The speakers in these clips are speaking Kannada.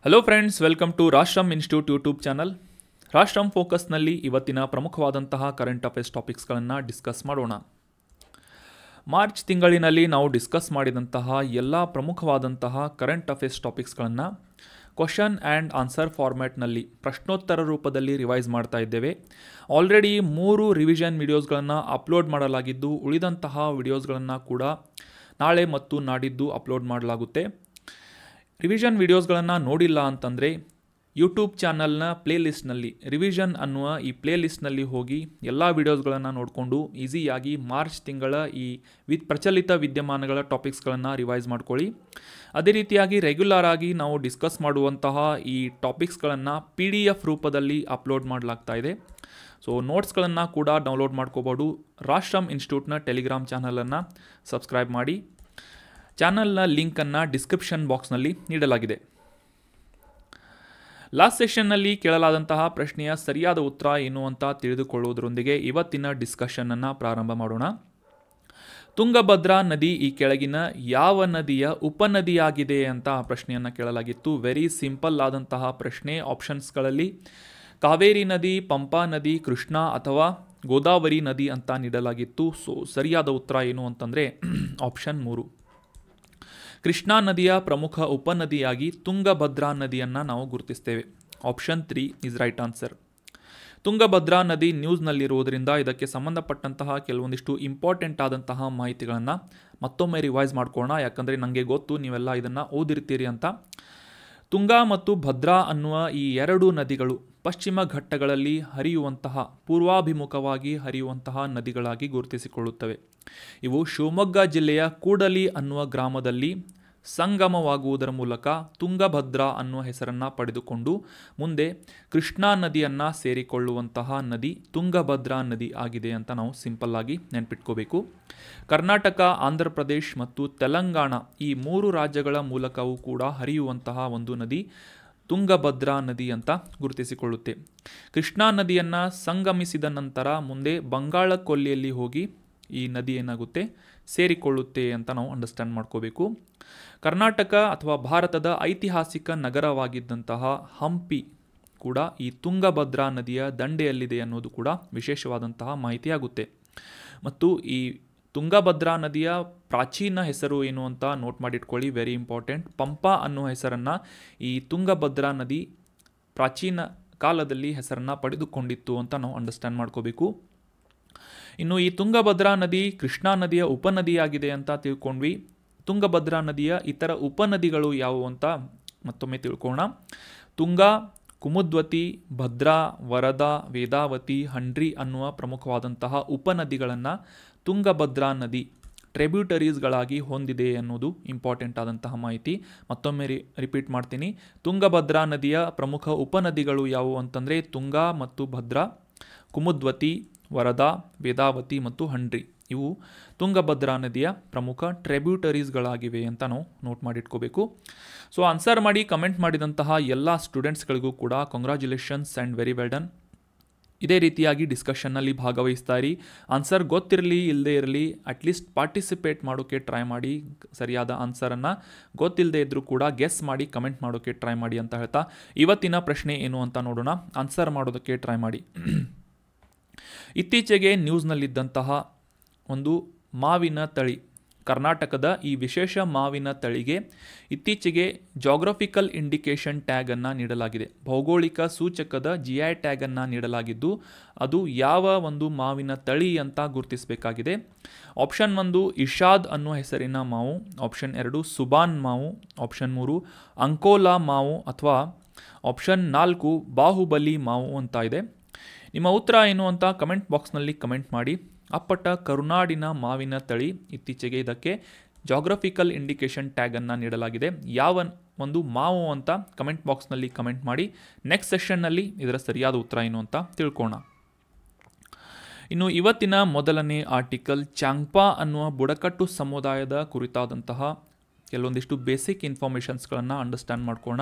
Hello friends, welcome to Rashtram institute YouTube channel. Rashtram ಫೋಕಸ್ನಲ್ಲಿ ಇವತ್ತಿನ ಪ್ರಮುಖವಾದಂತಹ ಕರೆಂಟ್ ಅಫೇರ್ಸ್ ಟಾಪಿಕ್ಸ್ಗಳನ್ನು ಡಿಸ್ಕಸ್ ಮಾಡೋಣ. ಮಾರ್ಚ್ ತಿಂಗಳಿನಲ್ಲಿ ನಾವು ಡಿಸ್ಕಸ್ ಮಾಡಿದಂತಹ ಎಲ್ಲ ಪ್ರಮುಖವಾದಂತಹ ಕರೆಂಟ್ ಅಫೇರ್ಸ್ ಟಾಪಿಕ್ಸ್ಗಳನ್ನು ಕ್ವಶನ್ ಆ್ಯಂಡ್ ಆನ್ಸರ್ ಫಾರ್ಮ್ಯಾಟ್ನಲ್ಲಿ ಪ್ರಶ್ನೋತ್ತರ ರೂಪದಲ್ಲಿ ರಿವೈಸ್ ಮಾಡ್ತಾ ಇದ್ದೇವೆ. ಆಲ್ರೆಡಿ 3 ರಿವಿಷನ್ ವಿಡಿಯೋಸ್ಗಳನ್ನು ಅಪ್ಲೋಡ್ ಮಾಡಲಾಗಿದ್ದು, ಉಳಿದಂತಹ ವಿಡಿಯೋಸ್ಗಳನ್ನು ಕೂಡ ನಾಳೆ ಮತ್ತು ನಾಡಿದ್ದು ಅಪ್ಲೋಡ್ ಮಾಡಲಾಗುತ್ತೆ. ರಿವಿಷನ್ ವಿಡಿಯೋಸ್ಗಳನ್ನು ನೋಡಿಲ್ಲ ಅಂತಂದರೆ ಯೂಟ್ಯೂಬ್ ಚಾನಲ್ನ ಪ್ಲೇಲಿಸ್ಟ್ನಲ್ಲಿ ರಿವಿಷನ್ ಅನ್ನುವ ಈ ಪ್ಲೇಲಿಸ್ಟ್ನಲ್ಲಿ ಹೋಗಿ ಎಲ್ಲ ವಿಡಿಯೋಸ್ಗಳನ್ನು ನೋಡಿಕೊಂಡು ಈಸಿಯಾಗಿ ಮಾರ್ಚ್ ತಿಂಗಳ ಈ ಪ್ರಚಲಿತ ವಿದ್ಯಮಾನಗಳ ಟಾಪಿಕ್ಸ್ಗಳನ್ನು ರಿವೈಸ್ ಮಾಡ್ಕೊಳ್ಳಿ. ಅದೇ ರೀತಿಯಾಗಿ ರೆಗ್ಯುಲರ್ ಆಗಿ ನಾವು ಡಿಸ್ಕಸ್ ಮಾಡುವಂತಹ ಈ ಟಾಪಿಕ್ಸ್ಗಳನ್ನು PDF ರೂಪದಲ್ಲಿ ಅಪ್ಲೋಡ್ ಮಾಡಲಾಗ್ತಾ ಇದೆ. ಸೊ ನೋಟ್ಸ್ಗಳನ್ನು ಕೂಡ ಡೌನ್ಲೋಡ್ ಮಾಡ್ಕೋಬೋದು. ರಾಷ್ಟ್ರಂ ಇನ್ಸ್ಟಿಟ್ಯೂಟ್ನ ಟೆಲಿಗ್ರಾಮ್ ಚಾನಲನ್ನು ಸಬ್ಸ್ಕ್ರೈಬ್ ಮಾಡಿ. ಚಾನಲ್ನ ಲಿಂಕನ್ನು ಡಿಸ್ಕ್ರಿಪ್ಷನ್ ಬಾಕ್ಸ್ನಲ್ಲಿ ನೀಡಲಾಗಿದೆ. ಲಾಸ್ಟ್ ಸೆಷನ್ನಲ್ಲಿ ಕೇಳಲಾದಂತಹ ಪ್ರಶ್ನೆಯ ಸರಿಯಾದ ಉತ್ತರ ಏನು ಅಂತ ತಿಳಿದುಕೊಳ್ಳುವುದರೊಂದಿಗೆ ಇವತ್ತಿನ ಡಿಸ್ಕಷನನ್ನು ಪ್ರಾರಂಭ ಮಾಡೋಣ. ತುಂಗಭದ್ರಾ ನದಿ ಈ ಕೆಳಗಿನ ಯಾವ ನದಿಯ ಉಪನದಿಯಾಗಿದೆ ಅಂತ ಪ್ರಶ್ನೆಯನ್ನು ಕೇಳಲಾಗಿತ್ತು. ವೆರಿ ಸಿಂಪಲ್ ಆದಂತಹ ಪ್ರಶ್ನೆ. ಆಪ್ಷನ್ಸ್ಗಳಲ್ಲಿ ಕಾವೇರಿ ನದಿ, ಪಂಪಾ ನದಿ, ಕೃಷ್ಣಾ ಅಥವಾ ಗೋದಾವರಿ ನದಿ ಅಂತ ನೀಡಲಾಗಿತ್ತು. ಸೊ ಸರಿಯಾದ ಉತ್ತರ ಏನು ಅಂತಂದರೆ ಆಪ್ಷನ್ 3, ಕೃಷ್ಣಾ ನದಿಯ ಪ್ರಮುಖ ಉಪನದಿಯಾಗಿ ತುಂಗಭದ್ರಾ ನದಿಯನ್ನು ನಾವು ಗುರುತಿಸ್ತೇವೆ. Option 3 is right answer. Tungabhadra ನದಿ ನ್ಯೂಸ್ನಲ್ಲಿರುವುದರಿಂದ ಇದಕ್ಕೆ ಸಂಬಂಧಪಟ್ಟಂತಹ ಕೆಲವೊಂದಿಷ್ಟು ಇಂಪಾರ್ಟೆಂಟ್ ಆದಂತಹ ಮಾಹಿತಿಗಳನ್ನು ಮತ್ತೊಮ್ಮೆ ರಿವೈಸ್ ಮಾಡ್ಕೊಳ್ಳೋಣ. ಯಾಕಂದರೆ ನನಗೆ ಗೊತ್ತು ನೀವೆಲ್ಲ ಇದನ್ನು ಓದಿರ್ತೀರಿ ಅಂತ. ತುಂಗಾ ಮತ್ತು ಭದ್ರಾ ಅನ್ನುವ ಈ 2 ನದಿಗಳು ಪಶ್ಚಿಮ ಘಟ್ಟಗಳಲ್ಲಿ ಹರಿಯುವಂತಹ, ಪೂರ್ವಾಭಿಮುಖವಾಗಿ ಹರಿಯುವಂತಹ ನದಿಗಳಾಗಿ ಗುರುತಿಸಿಕೊಳ್ಳುತ್ತವೆ. ಇವು ಶಿವಮೊಗ್ಗ ಜಿಲ್ಲೆಯ ಕೂಡಲಿ ಅನ್ನುವ ಗ್ರಾಮದಲ್ಲಿ ಸಂಗಮವಾಗುವುದರ ಮೂಲಕ ತುಂಗಭದ್ರಾ ಅನ್ನುವ ಹೆಸರನ್ನು ಪಡೆದುಕೊಂಡು ಮುಂದೆ ಕೃಷ್ಣಾ ನದಿಯನ್ನು ಸೇರಿಕೊಳ್ಳುವಂತಹ ನದಿ ತುಂಗಭದ್ರಾ ನದಿ ಆಗಿದೆ ಅಂತ ನಾವು ಸಿಂಪಲ್ ಆಗಿ ನೆನಪಿಟ್ಕೋಬೇಕು. ಕರ್ನಾಟಕ, ಆಂಧ್ರ ಪ್ರದೇಶ್ ಮತ್ತು ತೆಲಂಗಾಣ ಈ 3 ರಾಜ್ಯಗಳ ಮೂಲಕವೂ ಕೂಡ ಹರಿಯುವಂತಹ ಒಂದು ನದಿ ತುಂಗಭದ್ರಾ ನದಿ ಅಂತ ಗುರುತಿಸಿಕೊಳ್ಳುತ್ತೆ. ಕೃಷ್ಣಾ ನದಿಯನ್ನು ಸಂಗಮಿಸಿದ ನಂತರ ಮುಂದೆ ಬಂಗಾಳ ಕೊಲ್ಲಿಯಲ್ಲಿ ಹೋಗಿ ಈ ನದಿ ಏನಾಗುತ್ತೆ, ಸೇರಿಕೊಳ್ಳುತ್ತೆ ಅಂತ ನಾವು ಅಂಡರ್ಸ್ಟ್ಯಾಂಡ್ ಮಾಡ್ಕೋಬೇಕು. ಕರ್ನಾಟಕ ಅಥವಾ ಭಾರತದ ಐತಿಹಾಸಿಕ ನಗರವಾಗಿದ್ದಂತಹ ಹಂಪಿ ಕೂಡ ಈ ತುಂಗಭದ್ರಾ ನದಿಯ ದಂಡೆಯಲ್ಲಿದೆ ಅನ್ನೋದು ಕೂಡ ವಿಶೇಷವಾದಂತಹ ಮಾಹಿತಿಯಾಗುತ್ತೆ. ಮತ್ತು ಈ ತುಂಗಭದ್ರಾ ನದಿಯ ಪ್ರಾಚೀನ ಹೆಸರು ಏನು ಅಂತ ನೋಟ್ ಮಾಡಿಟ್ಕೊಳ್ಳಿ, ವೆರಿ ಇಂಪಾರ್ಟೆಂಟ್. ಪಂಪಾ ಅನ್ನುವ ಹೆಸರನ್ನು ಈ ತುಂಗಭದ್ರಾ ನದಿ ಪ್ರಾಚೀನ ಕಾಲದಲ್ಲಿ ಹೆಸರನ್ನು ಪಡೆದುಕೊಂಡಿತ್ತು ಅಂತ ನಾವು ಅಂಡರ್ಸ್ಟ್ಯಾಂಡ್ ಮಾಡ್ಕೋಬೇಕು. ಇನ್ನು ಈ ತುಂಗಭದ್ರಾ ನದಿ ಕೃಷ್ಣಾ ನದಿಯ ಉಪನದಿಯಾಗಿದೆ ಅಂತ ತಿಳ್ಕೊಂಡ್ವಿ. ತುಂಗಭದ್ರಾ ನದಿಯ ಇತರ ಉಪನದಿಗಳು ಯಾವುವು ಅಂತ ಮತ್ತೊಮ್ಮೆ ತಿಳ್ಕೊಳ್ಳೋಣ. ತುಂಗಾ, ಕುಮುದ್ವತಿ, ಭದ್ರಾ, ವರದಾ, ವೇದಾವತಿ, ಹಂಡ್ರಿ ಅನ್ನುವ ಪ್ರಮುಖವಾದಂತಹ ಉಪನದಿಗಳನ್ನು ತುಂಗಭದ್ರಾ ನದಿ ಟ್ರಿಬ್ಯೂಟರೀಸ್ಗಳಾಗಿ ಹೊಂದಿದೆ ಅನ್ನೋದು ಇಂಪಾರ್ಟೆಂಟ್ ಆದಂತಹ ಮಾಹಿತಿ. ಮತ್ತೊಮ್ಮೆ ರಿಪೀಟ್ ಮಾಡ್ತೀನಿ. ತುಂಗಭದ್ರಾ ನದಿಯ ಪ್ರಮುಖ ಉಪನದಿಗಳು ಯಾವುವು ಅಂತಂದರೆ ತುಂಗಾ ಮತ್ತು ಭದ್ರಾ, ಕುಮುದ್ವತಿ, ವರದಾ, ವೇದಾವತಿ ಮತ್ತು ಹಂಡ್ರಿ. ಇವು ತುಂಗಭದ್ರಾ ನದಿಯ ಪ್ರಮುಖ ಟ್ರಿಬ್ಯೂಟರೀಸ್ಗಳಾಗಿವೆ ಅಂತ ನಾವು ನೋಟ್ ಮಾಡಿಟ್ಕೋಬೇಕು. ಸೊ ಆನ್ಸರ್ ಮಾಡಿ ಕಮೆಂಟ್ ಮಾಡಿದಂತಹ ಎಲ್ಲ ಸ್ಟೂಡೆಂಟ್ಸ್ಗಳಿಗೂ ಕೂಡ congratulations and very well done. ಇದೇ ರೀತಿಯಾಗಿ ಡಿಸ್ಕಷನ್ನಲ್ಲಿ ಭಾಗವಹಿಸ್ತಾ ಇರಿ. ಆನ್ಸರ್ ಗೊತ್ತಿರಲಿ ಇಲ್ಲದೇ ಇರಲಿ, ಅಟ್ಲೀಸ್ಟ್ ಪಾರ್ಟಿಸಿಪೇಟ್ ಮಾಡೋಕ್ಕೆ ಟ್ರೈ ಮಾಡಿ. ಸರಿಯಾದ ಆನ್ಸರನ್ನು ಗೊತ್ತಿಲ್ಲದೆ ಇದ್ದರೂ ಕೂಡ ಗೆಸ್ ಮಾಡಿ ಕಮೆಂಟ್ ಮಾಡೋಕ್ಕೆ ಟ್ರೈ ಮಾಡಿ ಅಂತ ಹೇಳ್ತಾ ಇವತ್ತಿನ ಪ್ರಶ್ನೆ ಏನು ಅಂತ ನೋಡೋಣ. ಆನ್ಸರ್ ಮಾಡೋದಕ್ಕೆ ಟ್ರೈ ಮಾಡಿ. ಇತ್ತೀಚೆಗೆ ನ್ಯೂಸ್ನಲ್ಲಿದ್ದಂತಹ ಒಂದು ಮಾವಿನ ತಳಿ, ಕರ್ನಾಟಕದ ಈ ವಿಶೇಷ ಮಾವಿನ ತಳಿಗೆ ಇತ್ತೀಚೆಗೆ ಜಾಗ್ರಫಿಕಲ್ ಇಂಡಿಕೇಶನ್ ಟ್ಯಾಗನ್ನು ನೀಡಲಾಗಿದೆ. ಭೌಗೋಳಿಕ ಸೂಚಕದ GI ಟ್ಯಾಗನ್ನು ನೀಡಲಾಗಿದ್ದು ಅದು ಯಾವ ಒಂದು ಮಾವಿನ ತಳಿ ಅಂತ ಗುರುತಿಸಬೇಕಾಗಿದೆ. ಆಪ್ಷನ್ 1 ಇಶಾದ್ ಅನ್ನುವ ಹೆಸರಿನ ಮಾವು, ಆಪ್ಷನ್ 2 ಸುಬಾನ್ ಮಾವು, ಆಪ್ಷನ್ 3 ಅಂಕೋಲಾ ಮಾವು ಅಥವಾ ಆಪ್ಷನ್ 4 ಬಾಹುಬಲಿ ಮಾವು ಅಂತ ಇದೆ. ನಿಮ್ಮ ಉತ್ತರ ಏನು ಅಂತ ಕಮೆಂಟ್ ಬಾಕ್ಸ್ನಲ್ಲಿ ಕಮೆಂಟ್ ಮಾಡಿ. ಅಪ್ಪಟ ಕರುನಾಡಿನ ಮಾವಿನ ತಳಿ, ಇತ್ತೀಚೆಗೆ ಇದಕ್ಕೆ ಜಾಗ್ರಫಿಕಲ್ ಇಂಡಿಕೇಶನ್ ಟ್ಯಾಗನ್ನು ನೀಡಲಾಗಿದೆ. ಯಾವ ಒಂದು ಮಾವು ಅಂತ ಕಮೆಂಟ್ ಬಾಕ್ಸ್ನಲ್ಲಿ ಕಮೆಂಟ್ ಮಾಡಿ. ನೆಕ್ಸ್ಟ್ ಸೆಷನ್ನಲ್ಲಿ ಇದರ ಸರಿಯಾದ ಉತ್ತರ ಏನು ಅಂತ ತಿಳ್ಕೋಣ. ಇನ್ನು ಇವತ್ತಿನ ಮೊದಲನೇ ಆರ್ಟಿಕಲ್ ಚಾಂಗ್ಪಾ ಅನ್ನುವ ಬುಡಕಟ್ಟು ಸಮುದಾಯದ ಕುರಿತಾದಂತಹ ಕೆಲವೊಂದಿಷ್ಟು ಬೇಸಿಕ್ ಇನ್ಫಾರ್ಮೇಷನ್ಸ್ಗಳನ್ನು ಅಂಡರ್ಸ್ಟ್ಯಾಂಡ್ ಮಾಡ್ಕೋಣ.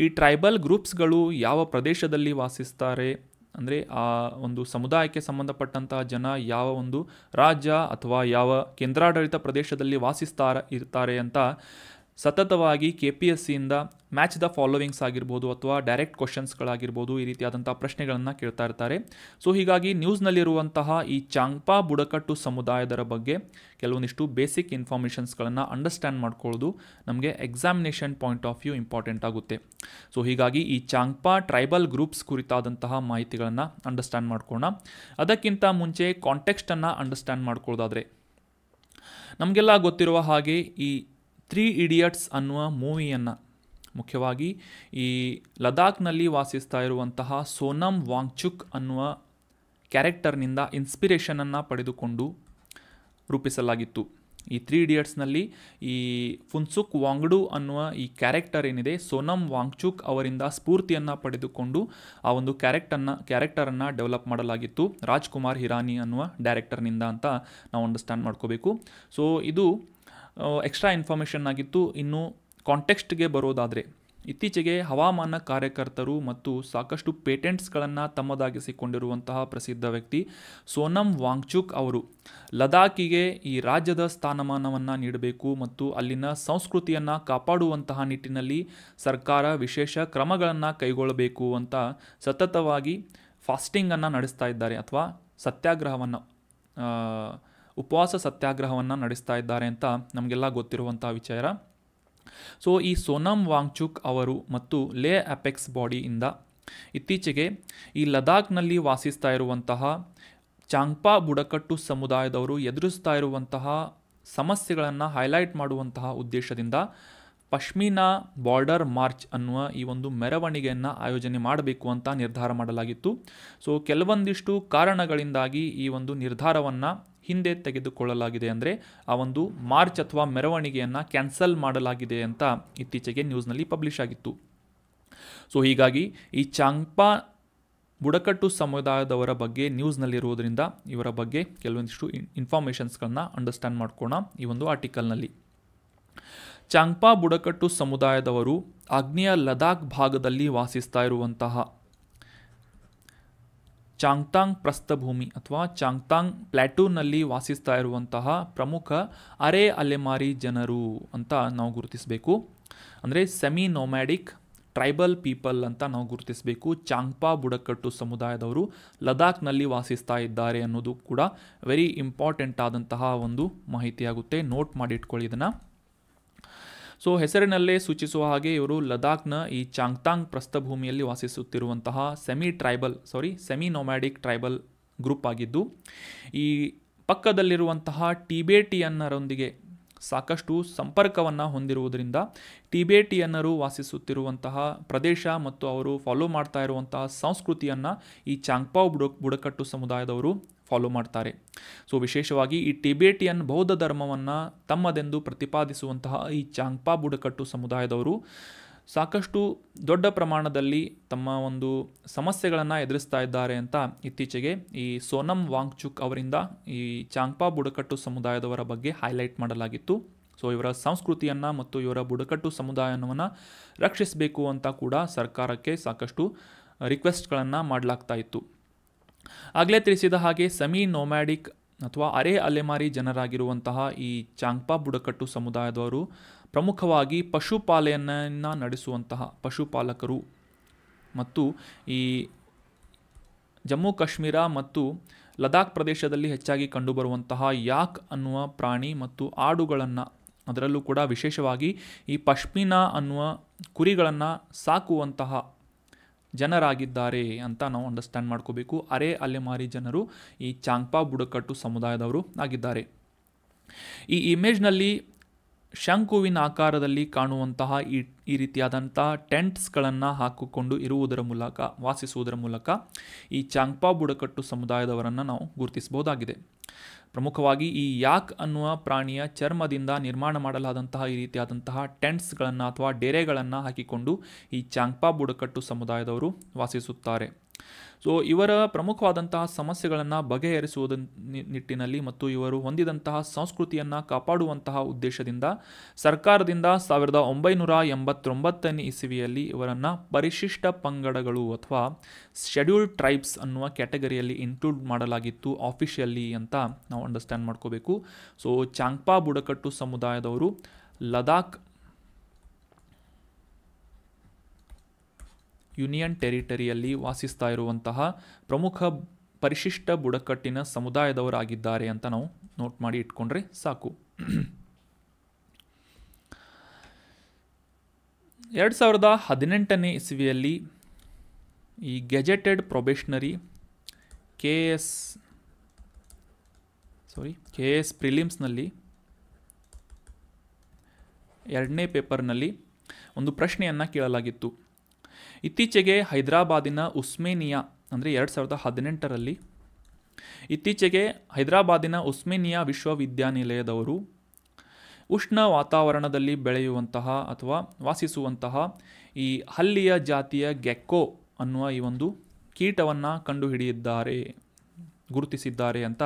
ಈ ಟ್ರೈಬಲ್ ಗ್ರೂಪ್ಸ್ಗಳು ಯಾವ ಪ್ರದೇಶದಲ್ಲಿ ವಾಸಿಸ್ತಾರೆ, ಅಂದರೆ ಆ ಒಂದು ಸಮುದಾಯಕ್ಕೆ ಸಂಬಂಧಪಟ್ಟಂತಹ ಜನ ಯಾವ ಒಂದು ರಾಜ್ಯ ಅಥವಾ ಯಾವ ಕೇಂದ್ರಾಡಳಿತ ಪ್ರದೇಶದಲ್ಲಿ ಇರ್ತಾರೆ ಅಂತ ಸತತವಾಗಿ KPSCಯಿಂದ ಮ್ಯಾಚ್ ದ ಫಾಲೋವಿಂಗ್ಸ್ ಆಗಿರ್ಬೋದು ಅಥವಾ ಡೈರೆಕ್ಟ್ ಕ್ವಶನ್ಸ್ಗಳಾಗಿರ್ಬೋದು ಈ ರೀತಿಯಾದಂಥ ಪ್ರಶ್ನೆಗಳನ್ನು ಕೇಳ್ತಾ ಇರ್ತಾರೆ. ಸೊ ಹೀಗಾಗಿ ನ್ಯೂಸ್ನಲ್ಲಿರುವಂತಹ ಈ ಚಾಂಗ್ಪಾ ಬುಡಕಟ್ಟು ಸಮುದಾಯದರ ಬಗ್ಗೆ ಕೆಲವೊಂದಿಷ್ಟು ಬೇಸಿಕ್ ಇನ್ಫಾರ್ಮೇಷನ್ಸ್ಗಳನ್ನು ಅಂಡರ್ಸ್ಟ್ಯಾಂಡ್ ಮಾಡ್ಕೊಳ್ಳೋದು ನಮಗೆ examination point of view important ಆಗುತ್ತೆ. ಸೊ ಹೀಗಾಗಿ ಈ ಚಾಂಗ್ಪಾ ಟ್ರೈಬಲ್ ಗ್ರೂಪ್ಸ್ ಕುರಿತಾದಂತಹ ಮಾಹಿತಿಗಳನ್ನು ಅಂಡರ್ಸ್ಟ್ಯಾಂಡ್ ಮಾಡ್ಕೊಳ್ಳೋಣ. ಅದಕ್ಕಿಂತ ಮುಂಚೆ ಕಾಂಟೆಕ್ಸ್ಟನ್ನು ಅಂಡರ್ಸ್ಟ್ಯಾಂಡ್ ಮಾಡ್ಕೊಳ್ಳೋದಾದರೆ, ನಮಗೆಲ್ಲ ಗೊತ್ತಿರುವ ಹಾಗೆ ಈ 3 ಇಡಿಯಟ್ಸ್ ಅನ್ನುವ ಮೂವಿಯನ್ನು ಮುಖ್ಯವಾಗಿ ಈ ಲದಾಖ್ನಲ್ಲಿ ವಾಸಿಸ್ತಾ ಇರುವಂತಹ ಸೋನಮ್ ವಾಂಗ್ಚುಕ್ ಅನ್ನುವ ಕ್ಯಾರೆಕ್ಟರ್ನಿಂದ ಇನ್ಸ್ಪಿರೇಷನನ್ನು ಪಡೆದುಕೊಂಡು ರೂಪಿಸಲಾಗಿತ್ತು. ಈ 3 ಇಡಿಯಟ್ಸ್ನಲ್ಲಿ ಈ ಫುನ್ಸುಕ್ ವಾಂಗ್ಡು ಅನ್ನುವ ಈ ಕ್ಯಾರೆಕ್ಟರ್ ಏನಿದೆ, ಸೋನಮ್ ವಾಂಗ್ಚುಕ್ ಅವರಿಂದ ಸ್ಫೂರ್ತಿಯನ್ನು ಪಡೆದುಕೊಂಡು ಆ ಒಂದು ಕ್ಯಾರೆಕ್ಟರನ್ನು ಡೆವಲಪ್ ಮಾಡಲಾಗಿತ್ತು ರಾಜ್ಕುಮಾರ್ ಹಿರಾನಿ ಅನ್ನುವ ಡೈರೆಕ್ಟರ್ನಿಂದ ಅಂತ ನಾವು ಅಂಡರ್ಸ್ಟ್ಯಾಂಡ್ ಮಾಡ್ಕೋಬೇಕು. ಸೊ ಇದು ಎಕ್ಸ್ಟ್ರಾ ಇನ್ಫಾರ್ಮೇಷನ್ ಆಗಿತ್ತು. ಇನ್ನು ಕಾಂಟೆಕ್ಸ್ಟ್ಗೆ ಬರೋದಾದರೆ, ಇತ್ತೀಚೆಗೆ ಹವಾಮಾನ ಕಾರ್ಯಕರ್ತರು ಮತ್ತು ಸಾಕಷ್ಟು ಪೇಟೆಂಟ್ಸ್ಗಳನ್ನು ತಮ್ಮದಾಗಿಸಿಕೊಂಡಿರುವಂತಹ ಪ್ರಸಿದ್ಧ ವ್ಯಕ್ತಿ ಸೋನಮ್ ವಾಂಗ್ಚುಕ್ ಅವರು ಲದಾಖಿಗೆ ಈ ರಾಜ್ಯದ ಸ್ಥಾನಮಾನವನ್ನು ನೀಡಬೇಕು ಮತ್ತು ಅಲ್ಲಿನ ಸಂಸ್ಕೃತಿಯನ್ನು ಕಾಪಾಡುವಂತಹ ನಿಟ್ಟಿನಲ್ಲಿ ಸರ್ಕಾರ ವಿಶೇಷ ಕ್ರಮಗಳನ್ನು ಕೈಗೊಳ್ಳಬೇಕು ಅಂತ ಸತತವಾಗಿ ಫಾಸ್ಟಿಂಗನ್ನು ನಡೆಸ್ತಾ ಇದ್ದಾರೆ ಅಥವಾ ಸತ್ಯಾಗ್ರಹವನ್ನು ಉಪವಾಸ ಸತ್ಯಾಗ್ರಹವನ್ನು ನಡೆಸ್ತಾ ಇದ್ದಾರೆ ಅಂತ ನಮಗೆಲ್ಲ ಗೊತ್ತಿರುವಂಥ ವಿಚಾರ. ಸೊ ಈ ಸೋನಮ್ ವಾಂಗ್ಚುಕ್ ಅವರು ಮತ್ತು ಲೇ ಅಪೆಕ್ಸ್ ಬಾಡಿಯಿಂದ ಇತ್ತೀಚೆಗೆ ಈ ಲದಾಖ್ನಲ್ಲಿ ವಾಸಿಸ್ತಾ ಇರುವಂತಹ ಚಾಂಗ್ಪಾ ಬುಡಕಟ್ಟು ಸಮುದಾಯದವರು ಎದುರಿಸ್ತಾ ಇರುವಂತಹ ಸಮಸ್ಯೆಗಳನ್ನು ಹೈಲೈಟ್ ಮಾಡುವಂತಹ ಉದ್ದೇಶದಿಂದ ಪಶ್ಮೀನಾ ಬಾರ್ಡರ್ ಮಾರ್ಚ್ ಅನ್ನುವ ಈ ಒಂದು ಮೆರವಣಿಗೆಯನ್ನು ಆಯೋಜನೆ ಮಾಡಬೇಕು ಅಂತ ನಿರ್ಧಾರ ಮಾಡಲಾಗಿತ್ತು. ಸೊ ಕೆಲವೊಂದಿಷ್ಟು ಕಾರಣಗಳಿಂದಾಗಿ ಈ ಒಂದು ನಿರ್ಧಾರವನ್ನು ಹಿಂದೆ ತೆಗೆದುಕೊಳ್ಳಲಾಗಿದೆ, ಅಂದರೆ ಆ ಒಂದು ಮಾರ್ಚ್ ಅಥವಾ ಮೆರವಣಿಗೆಯನ್ನು ಕ್ಯಾನ್ಸಲ್ ಮಾಡಲಾಗಿದೆ ಅಂತ ಇತ್ತೀಚೆಗೆ ನ್ಯೂಸ್ನಲ್ಲಿ ಪಬ್ಲಿಷ್ ಆಗಿತ್ತು. ಸೊ ಹೀಗಾಗಿ ಈ ಚಾಂಗ್ಪಾ ಬುಡಕಟ್ಟು ಸಮುದಾಯದವರ ಬಗ್ಗೆ ನ್ಯೂಸ್ನಲ್ಲಿರುವುದರಿಂದ ಇವರ ಬಗ್ಗೆ ಕೆಲವೊಂದಿಷ್ಟು ಇನ್ಫಾರ್ಮೇಷನ್ಸ್ಗಳನ್ನ ಅಂಡರ್ಸ್ಟ್ಯಾಂಡ್ ಮಾಡ್ಕೋಣ ಈ ಒಂದು ಆರ್ಟಿಕಲ್ನಲ್ಲಿ. ಚಾಂಗ್ಪಾ ಬುಡಕಟ್ಟು ಸಮುದಾಯದವರು ಆಗ್ನೇಯ ಲದಾಖ್ ಭಾಗದಲ್ಲಿ ವಾಸಿಸ್ತಾ ಇರುವಂತಹ ಚಾಂಗ್ತಾಂಗ್ ಪ್ರಸ್ಥಭೂಮಿ ಅಥವಾ ಚಾಂಗ್ತಾಂಗ್ ಪ್ಲಾಟೂನಲ್ಲಿ ವಾಸಿಸ್ತಾ ಇರುವಂತಹ ಪ್ರಮುಖ ಅರೆ ಅಲೆಮಾರಿ ಜನರು ಅಂತ ನಾವು ಗುರುತಿಸಬೇಕು. ಅಂದರೆ ಸೆಮಿ ನೋಮ್ಯಾಡಿಕ್ ಟ್ರೈಬಲ್ ಪೀಪಲ್ ಅಂತ ನಾವು ಗುರುತಿಸಬೇಕು. ಚಾಂಗ್ಪಾ ಬುಡಕಟ್ಟು ಸಮುದಾಯದವರು ಲದಾಖ್ನಲ್ಲಿ ವಾಸಿಸ್ತಾ ಇದ್ದಾರೆ ಅನ್ನೋದು ಕೂಡ ವೆರಿ ಇಂಪಾರ್ಟೆಂಟ್ ಆದಂತಹ ಒಂದು ಮಾಹಿತಿಯಾಗುತ್ತೆ. ನೋಟ್ ಮಾಡಿ ಇಟ್ಕೊಳ್ಳಿ ಇದನ್ನು. ಸೊ ಹೆಸರಿನಲ್ಲೇ ಸೂಚಿಸುವ ಹಾಗೆ ಇವರು ಲದಾಖ್ನ ಈ ಚಾಂಗ್ತಾಂಗ್ ಪ್ರಸ್ಥಭೂಮಿಯಲ್ಲಿ ವಾಸಿಸುತ್ತಿರುವಂತಹ ಸೆಮಿ ನೋಮ್ಯಾಡಿಕ್ ಟ್ರೈಬಲ್ ಗ್ರೂಪ್ ಆಗಿದ್ದು, ಈ ಪಕ್ಕದಲ್ಲಿರುವಂತಹ ಟಿಬೇಟಿಯನ್ನರೊಂದಿಗೆ ಸಾಕಷ್ಟು ಸಂಪರ್ಕವನ್ನು ಹೊಂದಿರುವುದರಿಂದ ಟಿಬೇಟಿಯನ್ನರು ವಾಸಿಸುತ್ತಿರುವಂತಹ ಪ್ರದೇಶ ಮತ್ತು ಅವರು ಫಾಲೋ ಮಾಡ್ತಾ ಇರುವಂತಹ ಸಂಸ್ಕೃತಿಯನ್ನು ಈ ಚಾಂಗ್ಪಾ ಬುಡಕಟ್ಟು ಸಮುದಾಯದವರು ಫಾಲೋ ಮಾಡ್ತಾರೆ. ಸೊ ವಿಶೇಷವಾಗಿ ಈ ಟಿಬೇಟಿಯನ್ ಬೌದ್ಧ ಧರ್ಮವನ್ನು ತಮ್ಮದೆಂದು ಪ್ರತಿಪಾದಿಸುವಂತಹ ಈ ಚಾಂಗ್ಪಾ ಬುಡಕಟ್ಟು ಸಮುದಾಯದವರು ಸಾಕಷ್ಟು ದೊಡ್ಡ ಪ್ರಮಾಣದಲ್ಲಿ ತಮ್ಮ ಒಂದು ಸಮಸ್ಯೆಗಳನ್ನು ಎದುರಿಸ್ತಾ ಇದ್ದಾರೆ ಅಂತ ಇತ್ತೀಚೆಗೆ ಈ ಸೋನಮ್ ವಾಂಗ್ಚುಕ್ ಅವರಿಂದ ಈ ಚಾಂಗ್ಪಾ ಬುಡಕಟ್ಟು ಸಮುದಾಯದವರ ಬಗ್ಗೆ ಹೈಲೈಟ್ ಮಾಡಲಾಗಿತ್ತು. ಸೊ ಇವರ ಸಂಸ್ಕೃತಿಯನ್ನು ಮತ್ತು ಇವರ ಬುಡಕಟ್ಟು ಸಮುದಾಯವನ್ನು ರಕ್ಷಿಸಬೇಕು ಅಂತ ಕೂಡ ಸರ್ಕಾರಕ್ಕೆ ಸಾಕಷ್ಟು ರಿಕ್ವೆಸ್ಟ್ಗಳನ್ನು ಮಾಡಲಾಗ್ತಾ ಇತ್ತು. ಆಗಲೇ ತಿಳಿಸಿದ ಹಾಗೆ ಸೆಮಿ ನೋಮ್ಯಾಡಿಕ್ ಅಥವಾ ಅರೆ ಅಲೆಮಾರಿ ಜನರಾಗಿರುವಂತಹ ಈ ಚಾಂಗ್ಪಾ ಬುಡಕಟ್ಟು ಸಮುದಾಯದವರು ಪ್ರಮುಖವಾಗಿ ಪಶುಪಾಲನೆಯನ್ನು ನಡೆಸುವಂತಹ ಪಶುಪಾಲಕರು ಮತ್ತು ಈ ಜಮ್ಮು ಕಾಶ್ಮೀರ ಮತ್ತು ಲದಾಖ್ ಪ್ರದೇಶದಲ್ಲಿ ಹೆಚ್ಚಾಗಿ ಕಂಡುಬರುವಂತಹ ಯಾಕ್ ಅನ್ನುವ ಪ್ರಾಣಿ ಮತ್ತು ಆಡುಗಳನ್ನು, ಅದರಲ್ಲೂ ಕೂಡ ವಿಶೇಷವಾಗಿ ಈ ಪಶ್ಮಿನಾ ಅನ್ನುವ ಕುರಿಗಳನ್ನು ಸಾಕುವಂತಹ ಜನರಾಗಿದ್ದಾರೆ ಅಂತ ನಾವು ಅಂಡರ್ಸ್ಟ್ಯಾಂಡ್ ಮಾಡ್ಕೋಬೇಕು. ಅರೆ ಅಲೆಮಾರಿ ಜನರು ಈ ಚಾಂಗ್ಪಾ ಬುಡಕಟ್ಟು ಸಮುದಾಯದವರು ಆಗಿದ್ದಾರೆ. ಈ ಇಮೇಜ್ನಲ್ಲಿ ಶಂಕುವಿನ ಆಕಾರದಲ್ಲಿ ಕಾಣುವಂತಹ ಈ ರೀತಿಯಾದಂಥ ಟೆಂಟ್ಸ್ಗಳನ್ನು ಹಾಕಿಕೊಂಡು ವಾಸಿಸುವುದರ ಮೂಲಕ ಈ ಚಾಂಗ್ಪಾ ಬುಡಕಟ್ಟು ಸಮುದಾಯದವರನ್ನು ನಾವು ಗುರುತಿಸಬಹುದಾಗಿದೆ. ಪ್ರಮುಖವಾಗಿ ಈ ಯಾಕ್ ಅನ್ನುವ ಪ್ರಾಣಿಯ ಚರ್ಮದಿಂದ ನಿರ್ಮಾಣ ಮಾಡಲಾದಂತಹ ಈ ರೀತಿಯಾದಂತಹ ಟೆಂಟ್ಸ್ಗಳನ್ನು ಅಥವಾ ಡೇರೆಗಳನ್ನು ಹಾಕಿಕೊಂಡು ಈ ಚಾಂಗ್ಪಾ ಬುಡಕಟ್ಟು ಸಮುದಾಯದವರು ವಾಸಿಸುತ್ತಾರೆ. ಸೊ ಇವರ ಪ್ರಮುಖವಾದಂತಹ ಸಮಸ್ಯೆಗಳನ್ನು ಬಗೆಹರಿಸುವುದ ನಿಟ್ಟಿನಲ್ಲಿ ಮತ್ತು ಇವರು ಹೊಂದಿದಂತಹ ಸಂಸ್ಕೃತಿಯನ್ನು ಕಾಪಾಡುವಂತಹ ಉದ್ದೇಶದಿಂದ ಸರ್ಕಾರದಿಂದ 1989ನೇ ಇಸವಿಯಲ್ಲಿ ಇವರನ್ನು ಪರಿಶಿಷ್ಟ ಪಂಗಡಗಳು ಅಥವಾ ಶೆಡ್ಯೂಲ್ಡ್ ಟ್ರೈಬ್ಸ್ ಅನ್ನುವ ಕ್ಯಾಟಗರಿಯಲ್ಲಿ ಇನ್ಕ್ಲೂಡ್ ಮಾಡಲಾಗಿತ್ತು ಆಫಿಷಿಯಲಿ ಅಂತ ನಾವು ಅಂಡರ್ಸ್ಟ್ಯಾಂಡ್ ಮಾಡ್ಕೋಬೇಕು. ಸೊ ಚಾಂಗ್ಪಾ ಬುಡಕಟ್ಟು ಸಮುದಾಯದವರು ಲದಾಖ್ ಯೂನಿಯನ್ ಟೆರಿಟರಿಯಲ್ಲಿ ವಾಸಿಸ್ತಾ ಇರುವಂತಹ ಪ್ರಮುಖ ಪರಿಶಿಷ್ಟ ಬುಡಕಟ್ಟಿನ ಸಮುದಾಯದವರಾಗಿದ್ದಾರೆ ಅಂತ ನಾವು ನೋಟ್ ಮಾಡಿ ಇಟ್ಕೊಂಡ್ರೆ ಸಾಕು. 2018ನೇ ಇಸವಿಯಲ್ಲಿ ಈ ಗೆಜೆಟೆಡ್ ಪ್ರೊಬೇಷನರಿ ಕೆ ಎಸ್ ಪ್ರಿಲಿಮ್ಸ್ನಲ್ಲಿ 2ನೇ ಪೇಪರ್ನಲ್ಲಿ ಒಂದು ಪ್ರಶ್ನೆಯನ್ನು ಕೇಳಲಾಗಿತ್ತು. ಇತ್ತೀಚೆಗೆ ಹೈದರಾಬಾದಿನ ಉಸ್ಮೇನಿಯಾ ಅಂದರೆ 2018ರಲ್ಲಿ ಇತ್ತೀಚೆಗೆ ಹೈದರಾಬಾದಿನ ಉಸ್ಮೇನಿಯಾ ವಿಶ್ವವಿದ್ಯಾನಿಲಯದವರು ಉಷ್ಣ ವಾತಾವರಣದಲ್ಲಿ ಬೆಳೆಯುವಂತಹ ಅಥವಾ ವಾಸಿಸುವಂತಹ ಈ ಹಲ್ಲಿಯ ಜಾತಿಯ ಗೆಕ್ಕೋ ಅನ್ನುವ ಈ ಒಂದು ಕೀಟವನ್ನು ಗುರುತಿಸಿದ್ದಾರೆ ಅಂತ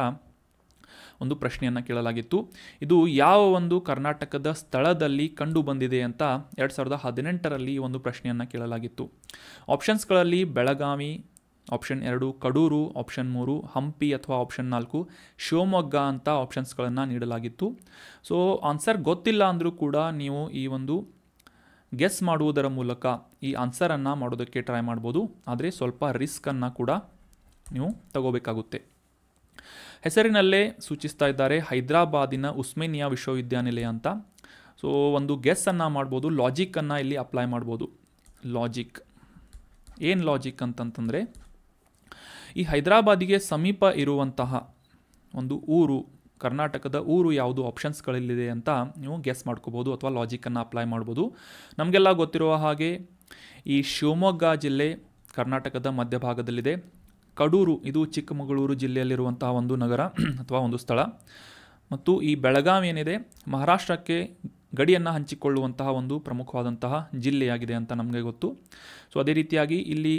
ಒಂದು ಪ್ರಶ್ನೆಯನ್ನು ಕೇಳಲಾಗಿತ್ತು. ಇದು ಯಾವ ಒಂದು ಕರ್ನಾಟಕದ ಸ್ಥಳದಲ್ಲಿ ಕಂಡು ಬಂದಿದೆ ಅಂತ 2018ರಲ್ಲಿ ಈ ಒಂದು ಪ್ರಶ್ನೆಯನ್ನು ಕೇಳಲಾಗಿತ್ತು. ಆಪ್ಷನ್ಸ್ಗಳಲ್ಲಿ ಬೆಳಗಾವಿ, ಆಪ್ಷನ್ 2 ಕಡೂರು, ಆಪ್ಷನ್ 3 ಹಂಪಿ ಅಥವಾ ಆಪ್ಷನ್ 4 ಶಿವಮೊಗ್ಗ ಅಂತ ಆಪ್ಷನ್ಸ್ಗಳನ್ನು ನೀಡಲಾಗಿತ್ತು. ಸೊ ಆನ್ಸರ್ ಗೊತ್ತಿಲ್ಲ ಅಂದರೂ ಕೂಡ ನೀವು ಈ ಒಂದು ಗೆಸ್ ಮಾಡುವುದರ ಮೂಲಕ ಈ ಆನ್ಸರನ್ನು ಮಾಡೋದಕ್ಕೆ ಟ್ರೈ ಮಾಡ್ಬೋದು. ಆದರೆ ಸ್ವಲ್ಪ ರಿಸ್ಕನ್ನು ಕೂಡ ನೀವು ತಗೋಬೇಕಾಗುತ್ತೆ. ಹೆಸರಿನಲ್ಲೇ ಸೂಚಿಸ್ತಾ ಇದ್ದಾರೆ ಹೈದರಾಬಾದಿನ ಉಸ್ಮೇನಿಯಾ ವಿಶ್ವವಿದ್ಯಾನಿಲಯ ಅಂತ. ಸೊ ಒಂದು ಗೆಸ್ಸನ್ನು ಮಾಡ್ಬೋದು, ಲಾಜಿಕ್ಕನ್ನು ಇಲ್ಲಿ ಅಪ್ಲೈ ಮಾಡ್ಬೋದು. ಏನು ಲಾಜಿಕ್ ಅಂತಂತಂದರೆ, ಈ ಹೈದರಾಬಾದಿಗೆ ಸಮೀಪ ಇರುವಂತಹ ಒಂದು ಊರು, ಕರ್ನಾಟಕದ ಊರು ಯಾವುದು ಆಪ್ಷನ್ಸ್ಗಳಲ್ಲಿದೆ ಅಂತ ನೀವು ಗೆಸ್ ಮಾಡ್ಕೋಬೋದು ಅಥವಾ ಲಾಜಿಕ್ಕನ್ನು ಅಪ್ಲೈ ಮಾಡ್ಬೋದು. ನಮಗೆಲ್ಲ ಗೊತ್ತಿರುವ ಹಾಗೆ ಈ ಶಿವಮೊಗ್ಗ ಜಿಲ್ಲೆ ಕರ್ನಾಟಕದ ಮಧ್ಯಭಾಗದಲ್ಲಿದೆ. ಕಡೂರು ಇದು ಚಿಕ್ಕಮಗಳೂರು ಜಿಲ್ಲೆಯಲ್ಲಿರುವಂತಹ ಒಂದು ನಗರ ಅಥವಾ ಒಂದು ಸ್ಥಳ. ಮತ್ತು ಈ ಬೆಳಗಾವಿ ಏನಿದೆ ಮಹಾರಾಷ್ಟ್ರಕ್ಕೆ ಗಡಿಯನ್ನು ಹಂಚಿಕೊಳ್ಳುವಂತಹ ಒಂದು ಪ್ರಮುಖವಾದಂತಹ ಜಿಲ್ಲೆಯಾಗಿದೆ ಅಂತ ನಮಗೆ ಗೊತ್ತು. ಸೊ ಅದೇ ರೀತಿಯಾಗಿ ಇಲ್ಲಿ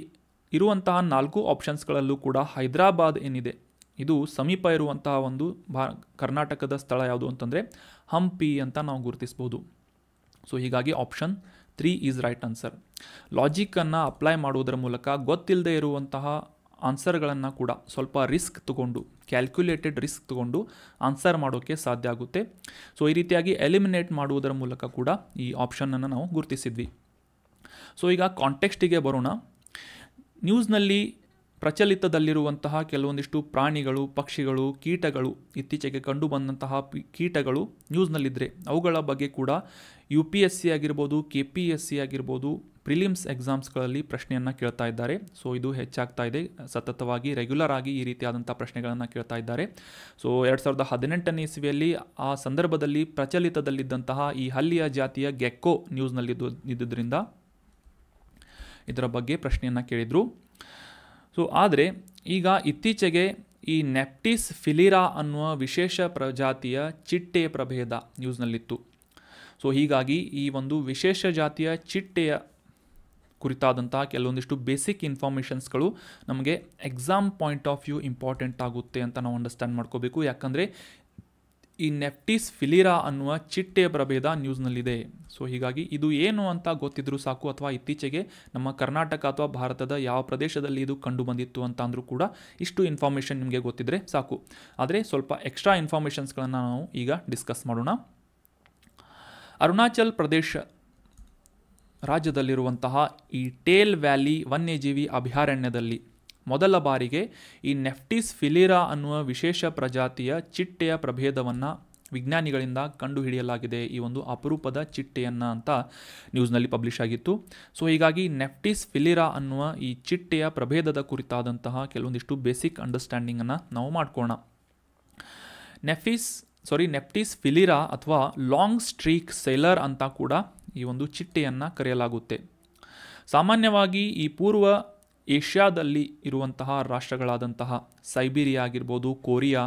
ಇರುವಂತಹ 4 ಆಪ್ಷನ್ಸ್ಗಳಲ್ಲೂ ಕೂಡ ಹೈದರಾಬಾದ್ ಏನಿದೆ ಇದು ಸಮೀಪ ಇರುವಂತಹ ಒಂದು ಕರ್ನಾಟಕದ ಸ್ಥಳ ಯಾವುದು ಅಂತಂದರೆ ಹಂಪಿ ಅಂತ ನಾವು ಗುರುತಿಸ್ಬೋದು. ಸೊ ಹೀಗಾಗಿ ಆಪ್ಷನ್ 3 ಈಸ್ ರೈಟ್ ಆನ್ಸರ್. ಲಾಜಿಕ್ಕನ್ನು ಅಪ್ಲೈ ಮಾಡುವುದರ ಮೂಲಕ ಗೊತ್ತಿಲ್ಲದೆ ಇರುವಂತಹ ಆನ್ಸರ್ಗಳನ್ನು ಕೂಡ ಸ್ವಲ್ಪ ಕ್ಯಾಲ್ಕುಲೇಟೆಡ್ ರಿಸ್ಕ್ ತಗೊಂಡು ಆನ್ಸರ್ ಮಾಡೋಕ್ಕೆ ಸಾಧ್ಯ ಆಗುತ್ತೆ. ಸೊ ಈ ರೀತಿಯಾಗಿ ಎಲಿಮಿನೇಟ್ ಮಾಡುವುದರ ಮೂಲಕ ಕೂಡ ಈ ಆಪ್ಷನನ್ನು ನಾವು ಗುರುತಿಸಿದ್ವಿ. ಸೊ ಈಗ ಕಾಂಟೆಕ್ಸ್ಟಿಗೆ ಬರೋಣ. ನ್ಯೂಸ್ನಲ್ಲಿ ಪ್ರಚಲಿತದಲ್ಲಿರುವಂತಹ ಕೆಲವೊಂದಿಷ್ಟು ಪ್ರಾಣಿಗಳು, ಪಕ್ಷಿಗಳು, ಕೀಟಗಳು, ಇತ್ತೀಚೆಗೆ ಕಂಡು ಬಂದಂತಹ ಕೀಟಗಳು ನ್ಯೂಸ್ನಲ್ಲಿದ್ದರೆ ಅವುಗಳ ಬಗ್ಗೆ ಕೂಡ UPSC ಆಗಿರ್ಬೋದು, KPSC ಆಗಿರ್ಬೋದು, ಪ್ರಿಲಿಮ್ಸ್ ಎಕ್ಸಾಮ್ಸ್ಗಳಲ್ಲಿ ಪ್ರಶ್ನೆಯನ್ನು ಕೇಳ್ತಾ ಇದ್ದಾರೆ. ಸೊ ಇದು ಹೆಚ್ಚಾಗ್ತಾ ಇದೆ, ಸತತವಾಗಿ ರೆಗ್ಯುಲರ್ ಆಗಿ ಈ ರೀತಿಯಾದಂಥ ಪ್ರಶ್ನೆಗಳನ್ನು ಕೇಳ್ತಾ ಇದ್ದಾರೆ. ಸೊ 2018ನೇ ಇಸವಿಯಲ್ಲಿ ಆ ಸಂದರ್ಭದಲ್ಲಿ ಪ್ರಚಲಿತದಲ್ಲಿದ್ದಂತಹ ಈ ಹಲ್ಲಿಯ ಜಾತಿಯ ಗೆಕ್ಕೋ ನ್ಯೂಸ್ನಲ್ಲಿದ್ದರಿಂದ ಇದರ ಬಗ್ಗೆ ಪ್ರಶ್ನೆಯನ್ನು ಕೇಳಿದರು. ಸೊ ಆದರೆ ಈಗ ಇತ್ತೀಚೆಗೆ ಈ ನೆಪ್ಟಿಸ್ ಫಿಲಿರಾ ಅನ್ನುವ ವಿಶೇಷ ಪ್ರಜಾತಿಯ ಚಿಟ್ಟೆ ಪ್ರಭೇದ ನ್ಯೂಸ್ನಲ್ಲಿತ್ತು. ಸೊ ಹೀಗಾಗಿ ಈ ಒಂದು ವಿಶೇಷ ಜಾತಿಯ ಚಿಟ್ಟೆಯ ಕುರಿತಾದಂತಹ ಕೆಲವೊಂದಿಷ್ಟು ಬೇಸಿಕ್ ಇನ್ಫಾರ್ಮೇಷನ್ಸ್ಗಳು ನಮಗೆ exam point of view important ಆಗುತ್ತೆ ಅಂತ ನಾವು ಅಂಡರ್ಸ್ಟ್ಯಾಂಡ್ ಮಾಡ್ಕೋಬೇಕು. ಯಾಕಂದರೆ ಈ ನೆಪ್ಟಿಸ್ ಫಿಲಿರಾ ಅನ್ನುವ ಚಿಟ್ಟೆಯ ಪ್ರಭೇದ ನ್ಯೂಸ್ನಲ್ಲಿದೆ. ಸೊ ಹೀಗಾಗಿ ಇದು ಏನು ಅಂತ ಗೊತ್ತಿದ್ರೂ ಸಾಕು, ಅಥವಾ ಇತ್ತೀಚೆಗೆ ನಮ್ಮ ಕರ್ನಾಟಕ ಅಥವಾ ಭಾರತದ ಯಾವ ಪ್ರದೇಶದಲ್ಲಿ ಇದು ಕಂಡು ಬಂದಿತ್ತು ಅಂತ ಅಂದರೂ ಕೂಡ ಇಷ್ಟು ಇನ್ಫಾರ್ಮೇಷನ್ ನಿಮಗೆ ಗೊತ್ತಿದ್ದರೆ ಸಾಕು. ಆದರೆ ಸ್ವಲ್ಪ ಎಕ್ಸ್ಟ್ರಾ ಇನ್ಫಾರ್ಮೇಷನ್ಸ್ಗಳನ್ನು ನಾವು ಈಗ ಡಿಸ್ಕಸ್ ಮಾಡೋಣ. ಅರುಣಾಚಲ್ ಪ್ರದೇಶ ರಾಜ್ಯದಲ್ಲಿರುವಂತಹ ಈ ಟೇಲ್ ವ್ಯಾಲಿ ವನ್ಯಜೀವಿ ಅಭಯಾರಣ್ಯದಲ್ಲಿ ಮೊದಲ ಬಾರಿಗೆ ಈ ನೆಪ್ಟಿಸ್ ಫಿಲಿರಾ ಅನ್ನುವ ವಿಶೇಷ ಪ್ರಜಾತಿಯ ಚಿಟ್ಟೆಯ ಪ್ರಭೇದವನ್ನು ವಿಜ್ಞಾನಿಗಳಿಂದ ಕಂಡುಹಿಡಿಯಲಾಗಿದೆ. ಈ ಒಂದು ಅಪರೂಪದ ಚಿಟ್ಟೆಯನ್ನು ಅಂತ ನ್ಯೂಸ್ನಲ್ಲಿ ಪಬ್ಲಿಷ್ ಆಗಿತ್ತು. ಸೊ ಹೀಗಾಗಿ ನೆಪ್ಟಿಸ್ ಫಿಲಿರಾ ಅನ್ನುವ ಈ ಚಿಟ್ಟೆಯ ಪ್ರಭೇದದ ಕುರಿತಾದಂತಹ ಕೆಲವೊಂದಿಷ್ಟು ಬೇಸಿಕ್ ಅಂಡರ್ಸ್ಟ್ಯಾಂಡಿಂಗನ್ನು ನಾವು ಮಾಡ್ಕೋಣ. ನೆಪ್ಟಿಸ್ ಫಿಲಿರಾ ಅಥವಾ ಲಾಂಗ್ ಸ್ಟ್ರೀಕ್ ಸೈಲರ್ ಅಂತ ಕೂಡ ಈ ಒಂದು ಚಿಟ್ಟೆಯನ್ನು ಕರೆಯಲಾಗುತ್ತೆ. ಸಾಮಾನ್ಯವಾಗಿ ಈ ಪೂರ್ವ ಏಷ್ಯಾದಲ್ಲಿ ಇರುವಂತಹ ರಾಷ್ಟ್ರಗಳಾದಂತಹ ಸೈಬೀರಿಯಾ ಆಗಿರ್ಬೋದು, ಕೊರಿಯಾ,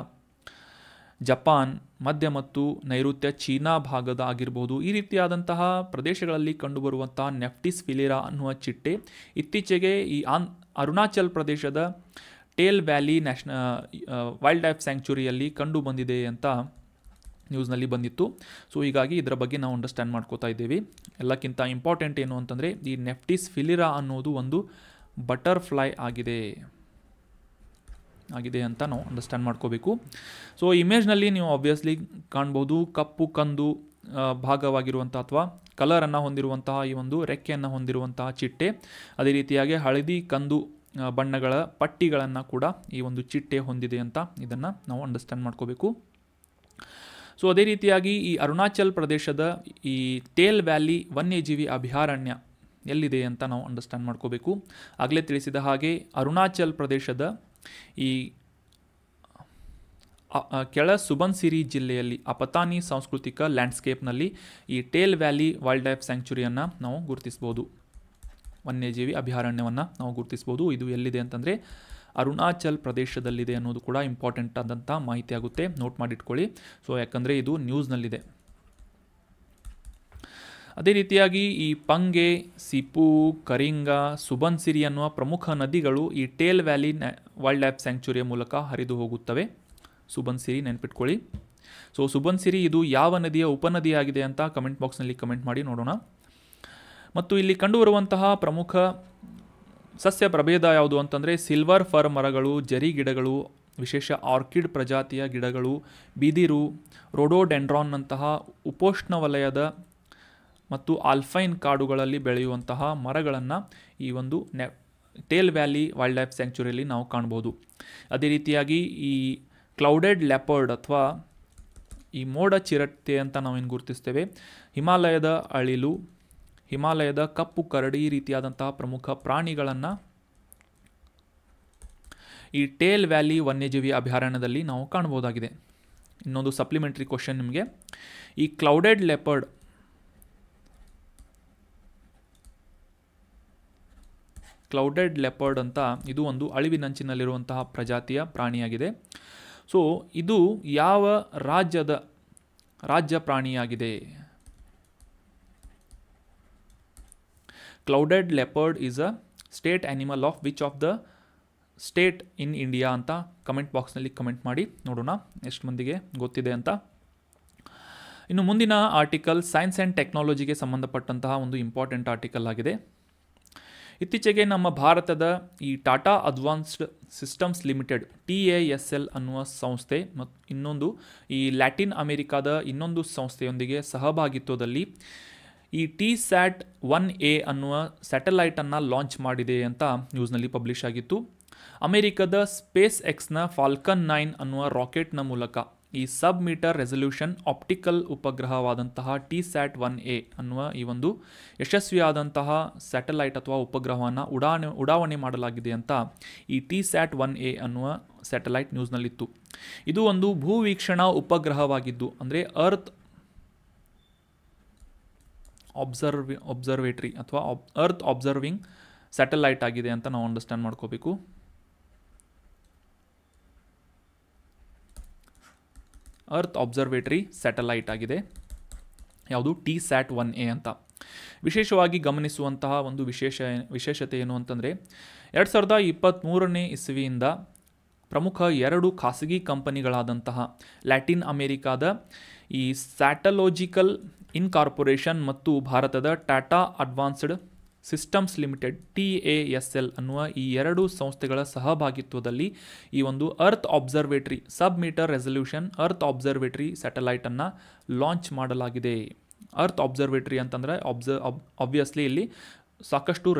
ಜಪಾನ್, ಮಧ್ಯ ಮತ್ತು ನೈಋತ್ಯ ಚೀನಾ ಭಾಗದ ಆಗಿರ್ಬೋದು, ಈ ರೀತಿಯಾದಂತಹ ಪ್ರದೇಶಗಳಲ್ಲಿ ಕಂಡುಬರುವಂತಹ ನೆಪ್ಟಿಸ್ ಫಿಲಿರಾ ಅನ್ನುವ ಚಿಟ್ಟೆ ಇತ್ತೀಚೆಗೆ ಈ ಅರುಣಾಚಲ್ ಪ್ರದೇಶದ ಟೇಲ್ ವ್ಯಾಲಿ ವೈಲ್ಡ್ ಲೈಫ್ ಸ್ಯಾಂಕ್ಚುರಿಯಲ್ಲಿ ಕಂಡು ಬಂದಿದೆ ಅಂತ ನ್ಯೂಸ್ನಲ್ಲಿ ಬಂದಿತ್ತು. ಸೊ ಹೀಗಾಗಿ ಇದರ ಬಗ್ಗೆ ನಾವು ಅಂಡರ್ಸ್ಟ್ಯಾಂಡ್ ಮಾಡ್ಕೋತಾ ಇದ್ದೀವಿ. ಎಲ್ಲಕ್ಕಿಂತ ಇಂಪಾರ್ಟೆಂಟ್ ಏನು ಅಂತಂದರೆ ಈ ನೆಪ್ಟಿಸ್ ಫಿಲಿರಾ ಅನ್ನೋದು ಒಂದು ಬಟರ್ಫ್ಲೈ ಆಗಿದೆ ಅಂತ ನಾವು ಅಂಡರ್ಸ್ಟ್ಯಾಂಡ್ ಮಾಡ್ಕೋಬೇಕು. ಸೊ ಇಮೇಜ್ನಲ್ಲಿ ನೀವು ಆಬ್ವಿಯಸ್ಲಿ ಕಾಣ್ಬೋದು, ಕಪ್ಪು ಕಂದು ಭಾಗವಾಗಿರುವಂಥ ಅಥವಾ ಕಲರನ್ನು ಹೊಂದಿರುವಂತಹ ಈ ಒಂದು ರೆಕ್ಕೆಯನ್ನು ಹೊಂದಿರುವಂತಹ ಚಿಟ್ಟೆ. ಅದೇ ರೀತಿಯಾಗಿ ಹಳದಿ ಕಂದು ಬಣ್ಣಗಳ ಪಟ್ಟಿಗಳನ್ನು ಕೂಡ ಈ ಒಂದು ಚಿಟ್ಟೆ ಹೊಂದಿದೆ ಅಂತ ಇದನ್ನು ನಾವು ಅಂಡರ್ಸ್ಟ್ಯಾಂಡ್ ಮಾಡ್ಕೋಬೇಕು. ಸೊ ಅದೇ ರೀತಿಯಾಗಿ ಈ ಅರುಣಾಚಲ್ ಪ್ರದೇಶದ ಈ ಟೇಲ್ ವ್ಯಾಲಿ ವನ್ಯಜೀವಿ ಅಭಯಾರಣ್ಯ ಎಲ್ಲಿದೆ ಅಂತ ನಾವು ಅಂಡರ್ಸ್ಟ್ಯಾಂಡ್ ಮಾಡ್ಕೋಬೇಕು. ಆಗಲೇ ತಿಳಿಸಿದ ಹಾಗೆ ಅರುಣಾಚಲ್ ಪ್ರದೇಶದ ಈ ಕೆಳ ಸುಬನ್ಸಿರಿ ಜಿಲ್ಲೆಯಲ್ಲಿ ಅಪತಾನಿ ಸಾಂಸ್ಕೃತಿಕ ಲ್ಯಾಂಡ್ಸ್ಕೇಪ್ನಲ್ಲಿ ಈ ಟೇಲ್ ವ್ಯಾಲಿ ವೈಲ್ಡ್ ಲೈಫ್ ಸ್ಯಾಂಕ್ಚುರಿಯನ್ನು ನಾವು ಗುರುತಿಸ್ಬೋದು, ವನ್ಯಜೀವಿ ಅಭಯಾರಣ್ಯವನ್ನು ನಾವು ಗುರುತಿಸ್ಬೋದು. ಇದು ಎಲ್ಲಿದೆ ಅಂತಂದರೆ ಅರುಣಾಚಲ್ ಪ್ರದೇಶದಲ್ಲಿದೆ ಅನ್ನೋದು ಕೂಡ ಇಂಪಾರ್ಟೆಂಟ್ ಆದಂಥ ಮಾಹಿತಿ ಆಗುತ್ತೆ, ನೋಟ್ ಮಾಡಿಟ್ಕೊಳ್ಳಿ. ಸೊ ಯಾಕಂದರೆ ಇದು ನ್ಯೂಸ್ನಲ್ಲಿದೆ. ಅದೇ ರೀತಿಯಾಗಿ ಈ ಪಂಗೆ, ಸಿಪು, ಕರಿಂಗ, ಸುಬನ್ಸಿರಿ ಅನ್ನುವ ಪ್ರಮುಖ ನದಿಗಳು ಈ ಟೇಲ್ ವ್ಯಾಲಿ ವೈಲ್ಡ್ ಲೈಫ್ ಸ್ಯಾಂಕ್ಚುರಿಯ ಮೂಲಕ ಹರಿದು ಹೋಗುತ್ತವೆ. ಸುಬನ್ಸಿರಿ ನೆನಪಿಟ್ಕೊಳ್ಳಿ. ಸೊ ಸುಬನ್ಸಿರಿ ಇದು ಯಾವ ನದಿಯ ಉಪನದಿಯಾಗಿದೆ ಅಂತ ಕಮೆಂಟ್ ಬಾಕ್ಸ್ನಲ್ಲಿ ಕಮೆಂಟ್ ಮಾಡಿ ನೋಡೋಣ. ಮತ್ತು ಇಲ್ಲಿ ಕಂಡುಬರುವಂತಹ ಪ್ರಮುಖ ಸಸ್ಯ ಪ್ರಭೇದ ಯಾವುದು ಅಂತಂದರೆ ಸಿಲ್ವರ್ ಫರ್ ಮರಗಳು, ಜರಿ ಗಿಡಗಳು, ವಿಶೇಷ ಆರ್ಕಿಡ್ ಪ್ರಜಾತಿಯ ಗಿಡಗಳು, ಬಿದಿರು, ರೋಡೋಡೆಂಡ್ರಾನ್ನಂತಹ ಉಪೋಷ್ಣ ವಲಯದ ಮತ್ತು ಆಲ್ಫೈನ್ ಕಾಡುಗಳಲ್ಲಿ ಬೆಳೆಯುವಂತಹ ಮರಗಳನ್ನು ಈ ಒಂದು ಟೇಲ್ ವ್ಯಾಲಿ ವೈಲ್ಡ್ ಲೈಫ್ ಸ್ಯಾಂಕ್ಚುರಿಯಲ್ಲಿ ನಾವು ಕಾಣ್ಬೋದು. ಅದೇ ರೀತಿಯಾಗಿ ಈ ಕ್ಲೌಡೆಡ್ ಲೆಪರ್ಡ್ ಅಥವಾ ಈ ಮೋಡ ಚಿರತೆ ಅಂತ ನಾವೇನು ಗುರುತಿಸ್ತೇವೆ, ಹಿಮಾಲಯದ ಅಳಿಲು, ಹಿಮಾಲಯದ ಕಪ್ಪು ಕರಡಿ ರೀತಿಯಾದಂತಹ ಪ್ರಮುಖ ಪ್ರಾಣಿಗಳನ್ನು ಈ ಟೇಲ್ ವ್ಯಾಲಿ ವನ್ಯಜೀವಿ ಅಭಯಾರಣ್ಯದಲ್ಲಿ ನಾವು ಕಾಣಬಹುದಾಗಿದೆ. ಇನ್ನೊಂದು ಸಪ್ಲಿಮೆಂಟ್ರಿ ಕ್ವಶನ್ ನಿಮಗೆ, ಈ ಕ್ಲೌಡೆಡ್ ಲೆಪರ್ಡ್ ಅಂತ ಇದು ಒಂದು ಅಳಿವಿನಂಚಿನಲ್ಲಿರುವಂತಹ ಪ್ರಜಾತಿಯ ಪ್ರಾಣಿಯಾಗಿದೆ. ಸೊ ಇದು ಯಾವ ರಾಜ್ಯ ಪ್ರಾಣಿಯಾಗಿದೆ? Clouded leopard is a state animal of which of the state in India ಅಂತ ಕಮೆಂಟ್ ಬಾಕ್ಸ್ನಲ್ಲಿ ಕಮೆಂಟ್ ಮಾಡಿ ನೋಡೋಣ ಎಷ್ಟು ಮಂದಿಗೆ ಗೊತ್ತಿದೆ ಅಂತ. ಇನ್ನು ಮುಂದಿನ ಆರ್ಟಿಕಲ್ ಸೈನ್ಸ್ ಆ್ಯಂಡ್ ಟೆಕ್ನಾಲಜಿಗೆ ಸಂಬಂಧಪಟ್ಟಂತಹ ಒಂದು ಇಂಪಾರ್ಟೆಂಟ್ ಆರ್ಟಿಕಲ್ ಆಗಿದೆ. ಇತ್ತೀಚೆಗೆ ನಮ್ಮ ಭಾರತದ ಈ Tata advanced systems limited TASL ಅನ್ನುವ ಸಂಸ್ಥೆ ಮತ್ತು ಇನ್ನೊಂದು ಈ ಲ್ಯಾಟಿನ್ ಅಮೆರಿಕಾದ ಇನ್ನೊಂದು ಸಂಸ್ಥೆಯೊಂದಿಗೆ ಸಹಭಾಗಿತ್ವದಲ್ಲಿ ಈ TSAT-1A ಅನ್ನುವ ಸ್ಯಾಟಲೈಟನ್ನು ಲಾಂಚ್ ಮಾಡಿದೆ ಅಂತ ನ್ಯೂಸ್ನಲ್ಲಿ ಪಬ್ಲಿಷ್ ಆಗಿತ್ತು. ಅಮೆರಿಕದ ಸ್ಪೇಸ್ ಎಕ್ಸ್ನ ಫಾಲ್ಕನ್ 9 ಅನ್ನುವ ರಾಕೆಟ್ನ ಮೂಲಕ ಈ ಸಬ್ ಮೀಟರ್ ರೆಸಲ್ಯೂಷನ್ ಆಪ್ಟಿಕಲ್ ಉಪಗ್ರಹವಾದಂತಹ TSAT-1A ಅನ್ನುವ ಈ ಒಂದು ಯಶಸ್ವಿಯಾದಂತಹ ಸ್ಯಾಟಲೈಟ್ ಅಥವಾ ಉಪಗ್ರಹವನ್ನು ಉಡಾವಣೆ ಮಾಡಲಾಗಿದೆ ಅಂತ ಈ TSAT-1A ಅನ್ನುವ ಸ್ಯಾಟಲೈಟ್ ನ್ಯೂಸ್ನಲ್ಲಿತ್ತು. ಇದು ಒಂದು ಭೂವೀಕ್ಷಣಾ ಉಪಗ್ರಹವಾಗಿದ್ದು ಅಂದರೆ ಅರ್ತ್ ಅಬ್ಸರ್ವೇಟರಿ ಅಥವಾ ಅರ್ತ್ ಅಬ್ಸರ್ವಿಂಗ್ ಸ್ಯಾಟಲೈಟ್ ಆಗಿದೆ ಅಂತ ನಾವು ಅಂಡರ್ಸ್ಟ್ಯಾಂಡ್ ಮಾಡ್ಕೋಬೇಕು. ಅರ್ತ್ ಅಬ್ಸರ್ವೇಟರಿ ಸ್ಯಾಟಲೈಟ್ ಆಗಿದೆ ಯಾವುದು TSAT-1A ಅಂತ. ವಿಶೇಷವಾಗಿ ಗಮನಿಸುವಂತಹ ಒಂದು ವಿಶೇಷತೆ ಏನು ಅಂತಂದರೆ 2023ನೇ ಇಸವಿಯಿಂದ ಪ್ರಮುಖ 2 ಖಾಸಗಿ ಕಂಪನಿಗಳಾದಂತಹ ಲ್ಯಾಟಿನ್ ಅಮೆರಿಕಾದ ಈ ಸ್ಯಾಟಲೋಜಿಕಲ್ ಇನ್ಕಾರ್ಪೊರೇಷನ್ ಮತ್ತು ಭಾರತದ Tata advanced systems limited TASL ಅನ್ನುವ ಈ 2 ಸಂಸ್ಥೆಗಳ ಸಹಭಾಗಿತ್ವದಲ್ಲಿ ಈ ಒಂದು earth observatory sub meter resolution earth observatory ಸ್ಯಾಟಲೈಟನ್ನು ಲಾಂಚ್ ಮಾಡಲಾಗಿದೆ. ಅರ್ತ್ ಅಬ್ಸರ್ವೇಟರಿ ಅಂತಂದರೆ ಆಬ್ವಿಯಸ್ಲಿ ಇಲ್ಲಿ ಸಾಕಷ್ಟು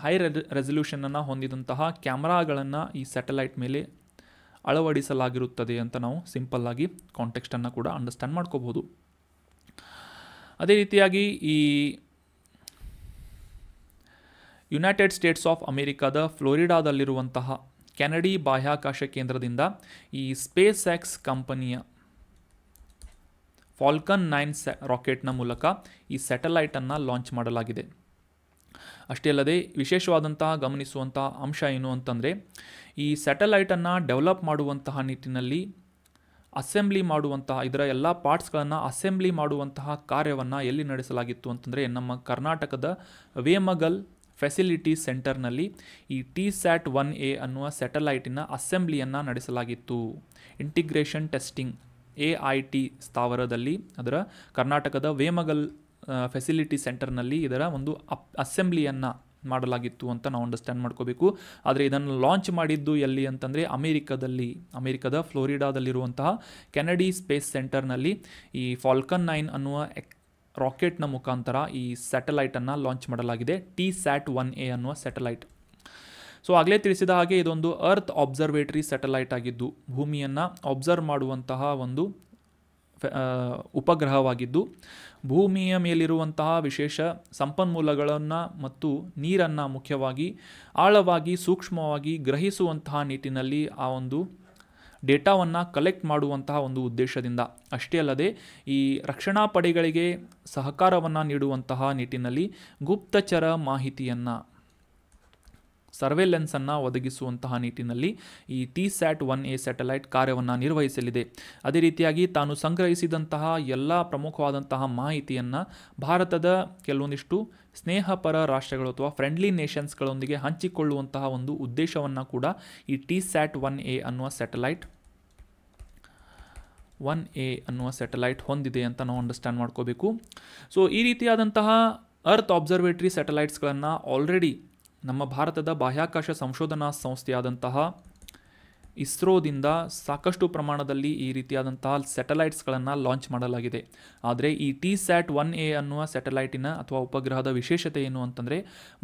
ಹೈ ರೆಸಲ್ಯೂಷನನ್ನು ಹೊಂದಿದಂತಹ ಕ್ಯಾಮ್ರಾಗಳನ್ನು ಈ ಸ್ಯಾಟಲೈಟ್ ಮೇಲೆ ಅಳವಡಿಸಲಾಗಿರುತ್ತದೆ ಅಂತ ನಾವು ಸಿಂಪಲ್ ಆಗಿ ಕಾಂಟೆಕ್ಸ್ಟನ್ನು ಕೂಡ ಅಂಡರ್ಸ್ಟ್ಯಾಂಡ್ ಮಾಡ್ಕೋಬಹುದು. ಅದೇ ರೀತಿಯಾಗಿ ಈ ಯುನೈಟೆಡ್ ಸ್ಟೇಟ್ಸ್ ಆಫ್ ಅಮೆರಿಕಾದ ಫ್ಲೋರಿಡಾದಲ್ಲಿರುವಂತಹ ಕೆನಡಿ ಬಾಹ್ಯಾಕಾಶ ಕೇಂದ್ರದಿಂದ ಈ ಸ್ಪೇಸ್ ಎಕ್ಸ್ ಕಂಪನಿಯ ಫಾಲ್ಕನ್ 9 ರಾಕೆಟ್ನ ಮೂಲಕ ಈ ಸ್ಯಾಟಲೈಟನ್ನು ಲಾಂಚ್ ಮಾಡಲಾಗಿದೆ. ಅಷ್ಟೇ ಅಲ್ಲದೆ ವಿಶೇಷವಾದಂತಹ ಗಮನಿಸುವಂತಹ ಅಂಶ ಏನು ಅಂತಂದರೆ ಈ ಸ್ಯಾಟಲೈಟನ್ನು ಡೆವಲಪ್ ಮಾಡುವಂತಹ ನಿಟ್ಟಿನಲ್ಲಿ ಅಸೆಂಬ್ಲಿ ಮಾಡುವಂತಹ ಇದರ ಎಲ್ಲ ಪಾರ್ಟ್ಸ್ಗಳನ್ನು ಅಸೆಂಬ್ಲಿ ಮಾಡುವಂತಹ ಕಾರ್ಯವನ್ನು ಎಲ್ಲಿ ನಡೆಸಲಾಗಿತ್ತು ಅಂತಂದರೆ ನಮ್ಮ ಕರ್ನಾಟಕದ ವೇಮಗಲ್ ಫೆಸಿಲಿಟಿ ಸೆಂಟರ್ನಲ್ಲಿ ಈ TSAT-1A ಅನ್ನುವ ಸ್ಯಾಟಲೈಟಿನ ಅಸೆಂಬ್ಲಿಯನ್ನು ನಡೆಸಲಾಗಿತ್ತು. ಇಂಟಿಗ್ರೇಷನ್ ಟೆಸ್ಟಿಂಗ್ AIT ಸ್ಥಾವರದಲ್ಲಿ ಅದರ ಕರ್ನಾಟಕದ ವೇಮಗಲ್ ಫೆಸಿಲಿಟಿ ಸೆಂಟರ್ನಲ್ಲಿ ಇದರ ಒಂದು ಅಸೆಂಬ್ಲಿಯನ್ನು ಮಾಡಲಾಗಿತ್ತು ಅಂತ ನಾವು ಅಂಡರ್ಸ್ಟ್ಯಾಂಡ್ ಮಾಡ್ಕೋಬೇಕು. ಆದರೆ ಇದನ್ನು ಲಾಂಚ್ ಮಾಡಿದ್ದು ಎಲ್ಲಿ ಅಂತಂದರೆ ಅಮೆರಿಕದ ಫ್ಲೋರಿಡಾದಲ್ಲಿರುವಂತಹ ಕೆನಡಿ ಸ್ಪೇಸ್ ಸೆಂಟರ್ನಲ್ಲಿ ಈ ಫಾಲ್ಕನ್ 9 ಅನ್ನುವ ರಾಕೆಟ್ನ ಮುಖಾಂತರ ಈ ಸ್ಯಾಟಲೈಟನ್ನು ಲಾಂಚ್ ಮಾಡಲಾಗಿದೆ, TSAT-1A ಅನ್ನುವ ಸ್ಯಾಟಲೈಟ್. ಸೊ ಆಗಲೇ ತಿಳಿಸಿದ ಹಾಗೆ ಇದೊಂದು ಅರ್ತ್ ಅಬ್ಸರ್ವೇಟರಿ ಸ್ಯಾಟಲೈಟ್ ಆಗಿದ್ದು ಭೂಮಿಯನ್ನು ಅಬ್ಸರ್ವ್ ಮಾಡುವಂತಹ ಒಂದು ಉಪಗ್ರಹವಾಗಿದ್ದು ಭೂಮಿಯ ಮೇಲಿರುವಂತಹ ವಿಶೇಷ ಸಂಪನ್ಮೂಲಗಳನ್ನು ಮತ್ತು ನೀರನ್ನು ಮುಖ್ಯವಾಗಿ ಆಳವಾಗಿ ಸೂಕ್ಷ್ಮವಾಗಿ ಗ್ರಹಿಸುವಂತಹ ನಿಟ್ಟಿನಲ್ಲಿ ಆ ಒಂದು ಡೇಟಾವನ್ನು ಕಲೆಕ್ಟ್ ಮಾಡುವಂತಹ ಒಂದು ಉದ್ದೇಶದಿಂದ ಅಷ್ಟೇ ಅಲ್ಲದೆ ಈ ರಕ್ಷಣಾ ಪಡೆಗಳಿಗೆ ಸಹಕಾರವನ್ನು ನೀಡುವಂತಹ ನಿಟ್ಟಿನಲ್ಲಿ ಗುಪ್ತಚರ ಮಾಹಿತಿಯನ್ನು ಸರ್ವೆಲೆನ್ಸನ್ನು ಒದಗಿಸುವಂತಹ ನಿಟ್ಟಿನಲ್ಲಿ ಈ TSAT-1A ಸ್ಯಾಟಲೈಟ್ ಕಾರ್ಯವನ್ನು ನಿರ್ವಹಿಸಲಿದೆ. ಅದೇ ರೀತಿಯಾಗಿ ತಾನು ಸಂಗ್ರಹಿಸಿದಂತಹ ಎಲ್ಲ ಪ್ರಮುಖವಾದಂತಹ ಮಾಹಿತಿಯನ್ನು ಭಾರತದ ಕೆಲವೊಂದಿಷ್ಟು ಸ್ನೇಹಪರ ರಾಷ್ಟ್ರಗಳು ಅಥವಾ ಫ್ರೆಂಡ್ಲಿ ನೇಷನ್ಸ್ಗಳೊಂದಿಗೆ ಹಂಚಿಕೊಳ್ಳುವಂತಹ ಒಂದು ಉದ್ದೇಶವನ್ನು ಕೂಡ ಈ TSAT-1A ಅನ್ನುವ ಸ್ಯಾಟಲೈಟ್ ಹೊಂದಿದೆ ಅಂತ ನಾವು ಅಂಡರ್ಸ್ಟ್ಯಾಂಡ್ ಮಾಡ್ಕೋಬೇಕು. ಸೊ ಈ ರೀತಿಯಾದಂತಹ ಅರ್ತ್ ಅಬ್ಸರ್ವೇಟರಿ ಸ್ಯಾಟಲೈಟ್ಸ್ಗಳನ್ನು ಆಲ್ರೆಡಿ ನಮ್ಮ ಭಾರತದ ಬಾಹ್ಯಾಕಾಶ ಸಂಶೋಧನಾ ಸಂಸ್ಥೆಯಾದಂತಹ ಇಸ್ರೋದಿಂದ ಸಾಕಷ್ಟು ಪ್ರಮಾಣದಲ್ಲಿ ಈ ರೀತಿಯಾದಂತಹ ಸ್ಯಾಟಲೈಟ್ಸ್ಗಳನ್ನು ಲಾಂಚ್ ಮಾಡಲಾಗಿದೆ. ಆದರೆ ಈ TSAT-1A ಅನ್ನುವ ಸ್ಯಾಟಲೈಟಿನ ಅಥವಾ ಉಪಗ್ರಹದ ವಿಶೇಷತೆ ಏನು ಅಂತಂದರೆ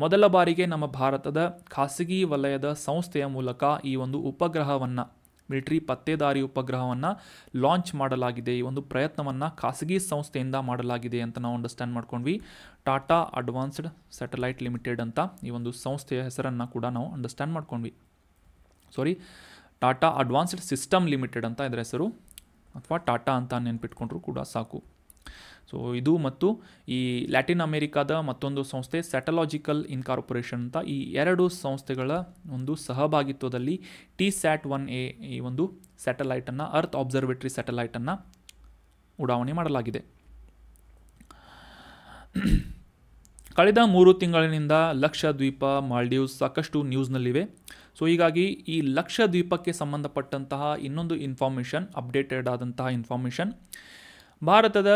ಮೊದಲ ಬಾರಿಗೆ ನಮ್ಮ ಭಾರತದ ಖಾಸಗಿ ವಲಯದ ಸಂಸ್ಥೆಯ ಮೂಲಕ ಈ ಒಂದು ಉಪಗ್ರಹವನ್ನು ಮಿಲಿಟರಿ ಪತ್ತೇದಾರಿ ಉಪಗ್ರಹವನ್ನು ಲಾಂಚ್ ಮಾಡಲಾಗಿದೆ. ಈ ಒಂದು ಪ್ರಯತ್ನವನ್ನು ಖಾಸಗಿ ಸಂಸ್ಥೆಯಿಂದ ಮಾಡಲಾಗಿದೆ ಅಂತ ನಾವು ಅಂಡರ್ಸ್ಟ್ಯಾಂಡ್ ಮಾಡ್ಕೊಂಡ್ವಿ. ಟಾಟಾ ಅಡ್ವಾನ್ಸ್ಡ್ ಸ್ಯಾಟಲೈಟ್ ಲಿಮಿಟೆಡ್ ಅಂತ ಈ ಒಂದು ಸಂಸ್ಥೆಯ ಹೆಸರನ್ನು ಕೂಡ ನಾವು ಅಂಡರ್ಸ್ಟ್ಯಾಂಡ್ ಮಾಡ್ಕೊಂಡ್ವಿ. ಟಾಟಾ ಅಡ್ವಾನ್ಸ್ಡ್ ಸಿಸ್ಟಮ್ ಲಿಮಿಟೆಡ್ ಅಂತ ಇದರ ಹೆಸರು, ಅಥವಾ ಟಾಟಾ ಅಂತ ನೆನ್ಪಿಟ್ಕೊಂಡ್ರು ಕೂಡ ಸಾಕು. ಸೊ ಇದು ಮತ್ತು ಈ ಲ್ಯಾಟಿನ್ ಅಮೇರಿಕಾದ ಮತ್ತೊಂದು ಸಂಸ್ಥೆ ಸ್ಯಾಟಲಾಜಿಕಲ್ ಇನ್ಕಾರ್ಪೊರೇಷನ್ ಅಂತ ಈ ಎರಡು ಸಂಸ್ಥೆಗಳ ಒಂದು ಸಹಭಾಗಿತ್ವದಲ್ಲಿ TSAT-1A ಈ ಒಂದು ಸ್ಯಾಟಲೈಟನ್ನು ಅರ್ತ್ ಅಬ್ಸರ್ವೇಟರಿ ಸ್ಯಾಟಲೈಟನ್ನು ಉಡಾವಣೆ ಮಾಡಲಾಗಿದೆ. ಕಳೆದ 3 ತಿಂಗಳಿನಿಂದ ಲಕ್ಷದ್ವೀಪ, ಮಾಲ್ಡೀವ್ಸ್ ಸಾಕಷ್ಟು ನ್ಯೂಸ್ನಲ್ಲಿವೆ. ಸೊ ಹೀಗಾಗಿ ಈ ಲಕ್ಷದ್ವೀಪಕ್ಕೆ ಸಂಬಂಧಪಟ್ಟಂತಹ ಇನ್ನೊಂದು ಇನ್ಫಾರ್ಮೇಷನ್, ಅಪ್ಡೇಟೆಡ್ ಆದಂತಹ ಇನ್ಫಾರ್ಮೇಷನ್, ಭಾರತದ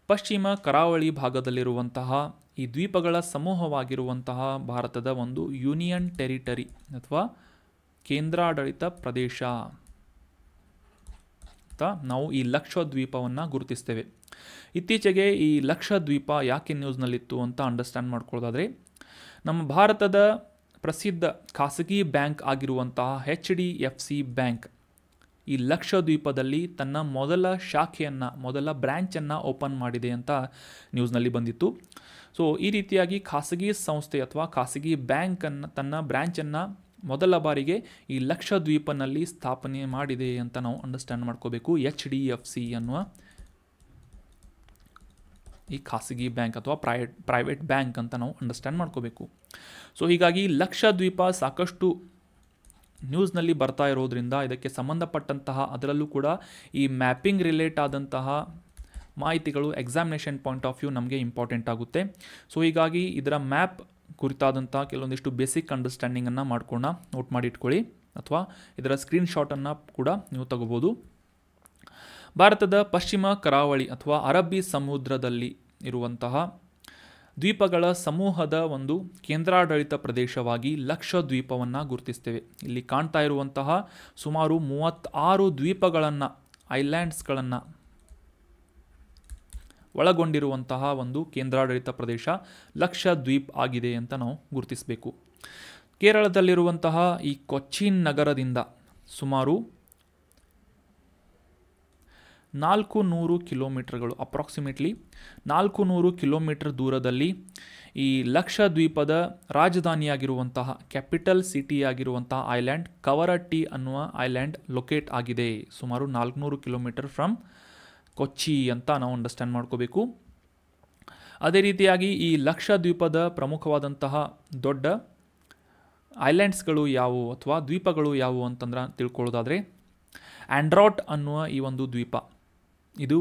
ಪಶ್ಚಿಮ ಕರಾವಳಿ ಭಾಗದಲ್ಲಿರುವಂತಹ ಈ ದ್ವೀಪಗಳ ಸಮೂಹವಾಗಿರುವಂತಹ ಭಾರತದ ಒಂದು ಯೂನಿಯನ್ ಟೆರಿಟರಿ ಅಥವಾ ಕೇಂದ್ರಾಡಳಿತ ಪ್ರದೇಶ ಅಂತ ನಾವು ಈ ಲಕ್ಷದ್ವೀಪವನ್ನು ಗುರುತಿಸ್ತೇವೆ. ಇತ್ತೀಚೆಗೆ ಈ ಲಕ್ಷದ್ವೀಪ ಯಾಕೆ ನ್ಯೂಸ್ನಲ್ಲಿತ್ತು ಅಂತ ಅಂಡರ್ಸ್ಟ್ಯಾಂಡ್ ಮಾಡ್ಕೊಳ್ಳೋದಾದರೆ, ನಮ್ಮ ಭಾರತದ ಪ್ರಸಿದ್ಧ ಖಾಸಗಿ ಬ್ಯಾಂಕ್ ಆಗಿರುವಂತಹ HDFC ಬ್ಯಾಂಕ್ ಈ ಲಕ್ಷದ್ವೀಪದಲ್ಲಿ ತನ್ನ ಮೊದಲ ಶಾಖೆಯನ್ನು, ಮೊದಲ ಬ್ರ್ಯಾಂಚನ್ನು ಓಪನ್ ಮಾಡಿದೆ ಅಂತ ನ್ಯೂಸ್ನಲ್ಲಿ ಬಂದಿತ್ತು. ಸೊ ಈ ರೀತಿಯಾಗಿ ಖಾಸಗಿ ಸಂಸ್ಥೆ ಅಥವಾ ಖಾಸಗಿ ಬ್ಯಾಂಕನ್ನು ತನ್ನ ಬ್ರ್ಯಾಂಚನ್ನು ಮೊದಲ ಬಾರಿಗೆ ಈ ಲಕ್ಷದ್ವೀಪನಲ್ಲಿ ಸ್ಥಾಪನೆ ಮಾಡಿದೆ ಅಂತ ನಾವು ಅಂಡರ್ಸ್ಟ್ಯಾಂಡ್ ಮಾಡ್ಕೋಬೇಕು. HDFC ಅನ್ನುವ ಈ ಖಾಸಗಿ ಬ್ಯಾಂಕ್ ಅಥವಾ ಪ್ರೈವೇಟ್ ಬ್ಯಾಂಕ್ ಅಂತ ನಾವು ಅಂಡರ್ಸ್ಟ್ಯಾಂಡ್ ಮಾಡ್ಕೋಬೇಕು. ಸೊ ಹೀಗಾಗಿ ಲಕ್ಷದ್ವೀಪ ಸಾಕಷ್ಟು ನ್ಯೂಸ್ನಲ್ಲಿ ಬರ್ತಾ ಇರೋದ್ರಿಂದ ಇದಕ್ಕೆ ಸಂಬಂಧಪಟ್ಟಂತಹ ಅದರಲ್ಲೂ ಕೂಡ ಈ ಮ್ಯಾಪಿಂಗ್ ರಿಲೇಟ್ ಆದಂತಹ ಮಾಹಿತಿಗಳು ಎಕ್ಸಾಮಿನೇಷನ್ ಪಾಯಿಂಟ್ ಆಫ್ ವ್ಯೂ ನಮಗೆ ಇಂಪಾರ್ಟೆಂಟ್ ಆಗುತ್ತೆ. ಸೊ ಹೀಗಾಗಿ ಇದರ ಮ್ಯಾಪ್ ಕುರಿತಾದಂಥ ಕೆಲವೊಂದಿಷ್ಟು ಬೇಸಿಕ್ ಅಂಡರ್ಸ್ಟ್ಯಾಂಡಿಂಗನ್ನು ಮಾಡ್ಕೊಂಡು ನೋಟ್ ಮಾಡಿ ಇಟ್ಕೊಳ್ಳಿ, ಅಥವಾ ಇದರ ಸ್ಕ್ರೀನ್ಶಾಟನ್ನು ಕೂಡ ನೀವು ತಗೋಬೋದು. ಭಾರತದ ಪಶ್ಚಿಮ ಕರಾವಳಿ ಅಥವಾ ಅರಬ್ಬಿ ಸಮುದ್ರದಲ್ಲಿ ಇರುವಂತಹ ದ್ವೀಪಗಳ ಸಮೂಹದ ಒಂದು ಕೇಂದ್ರಾಡಳಿತ ಪ್ರದೇಶವಾಗಿ ಲಕ್ಷದ್ವೀಪವನ್ನು ಗುರುತಿಸ್ತೇವೆ. ಇಲ್ಲಿ ಕಾಣ್ತಾ ಇರುವಂತಹ ಸುಮಾರು 36 ದ್ವೀಪಗಳನ್ನು, ಐಲ್ಯಾಂಡ್ಸ್ಗಳನ್ನು ಒಳಗೊಂಡಿರುವಂತಹ ಒಂದು ಕೇಂದ್ರಾಡಳಿತ ಪ್ರದೇಶ ಲಕ್ಷದ್ವೀಪ್ ಆಗಿದೆ ಅಂತ ನಾವು ಗುರುತಿಸಬೇಕು. ಕೇರಳದಲ್ಲಿರುವಂತಹ ಈ ಕೊಚ್ಚಿನ್ ನಗರದಿಂದ ಸುಮಾರು 400 ಕಿಲೋಮೀಟರ್ಗಳು, ಅಪ್ರಾಕ್ಸಿಮೇಟ್ಲಿ 400 ಕಿಲೋಮೀಟರ್ ದೂರದಲ್ಲಿ ಈ ಲಕ್ಷದ್ವೀಪದ ರಾಜಧಾನಿಯಾಗಿರುವಂತಹ ಕ್ಯಾಪಿಟಲ್ ಸಿಟಿಯಾಗಿರುವಂತಹ ಐಲ್ಯಾಂಡ್ ಕವರಟ್ಟಿ ಅನ್ನುವ ಐಲ್ಯಾಂಡ್ ಲೊಕೇಟ್ ಆಗಿದೆ. ಸುಮಾರು 400 ಕಿಲೋಮೀಟರ್ ಫ್ರಮ್ ಕೊಚ್ಚಿ ಅಂತ ನಾವು ಅಂಡರ್ಸ್ಟ್ಯಾಂಡ್ ಮಾಡ್ಕೋಬೇಕು. ಅದೇ ರೀತಿಯಾಗಿ ಈ ಲಕ್ಷದ್ವೀಪದ ಪ್ರಮುಖವಾದಂತಹ ದೊಡ್ಡ ಐಲ್ಯಾಂಡ್ಸ್ಗಳು ಯಾವುವು ಅಥವಾ ದ್ವೀಪಗಳು ಯಾವುವು ಅಂತಂದ್ರೆ ತಿಳ್ಕೊಳ್ಳೋದಾದರೆ, ಆಂಡ್ರಾಟ್ ಅನ್ನುವ ಈ ಒಂದು ದ್ವೀಪ, ಇದು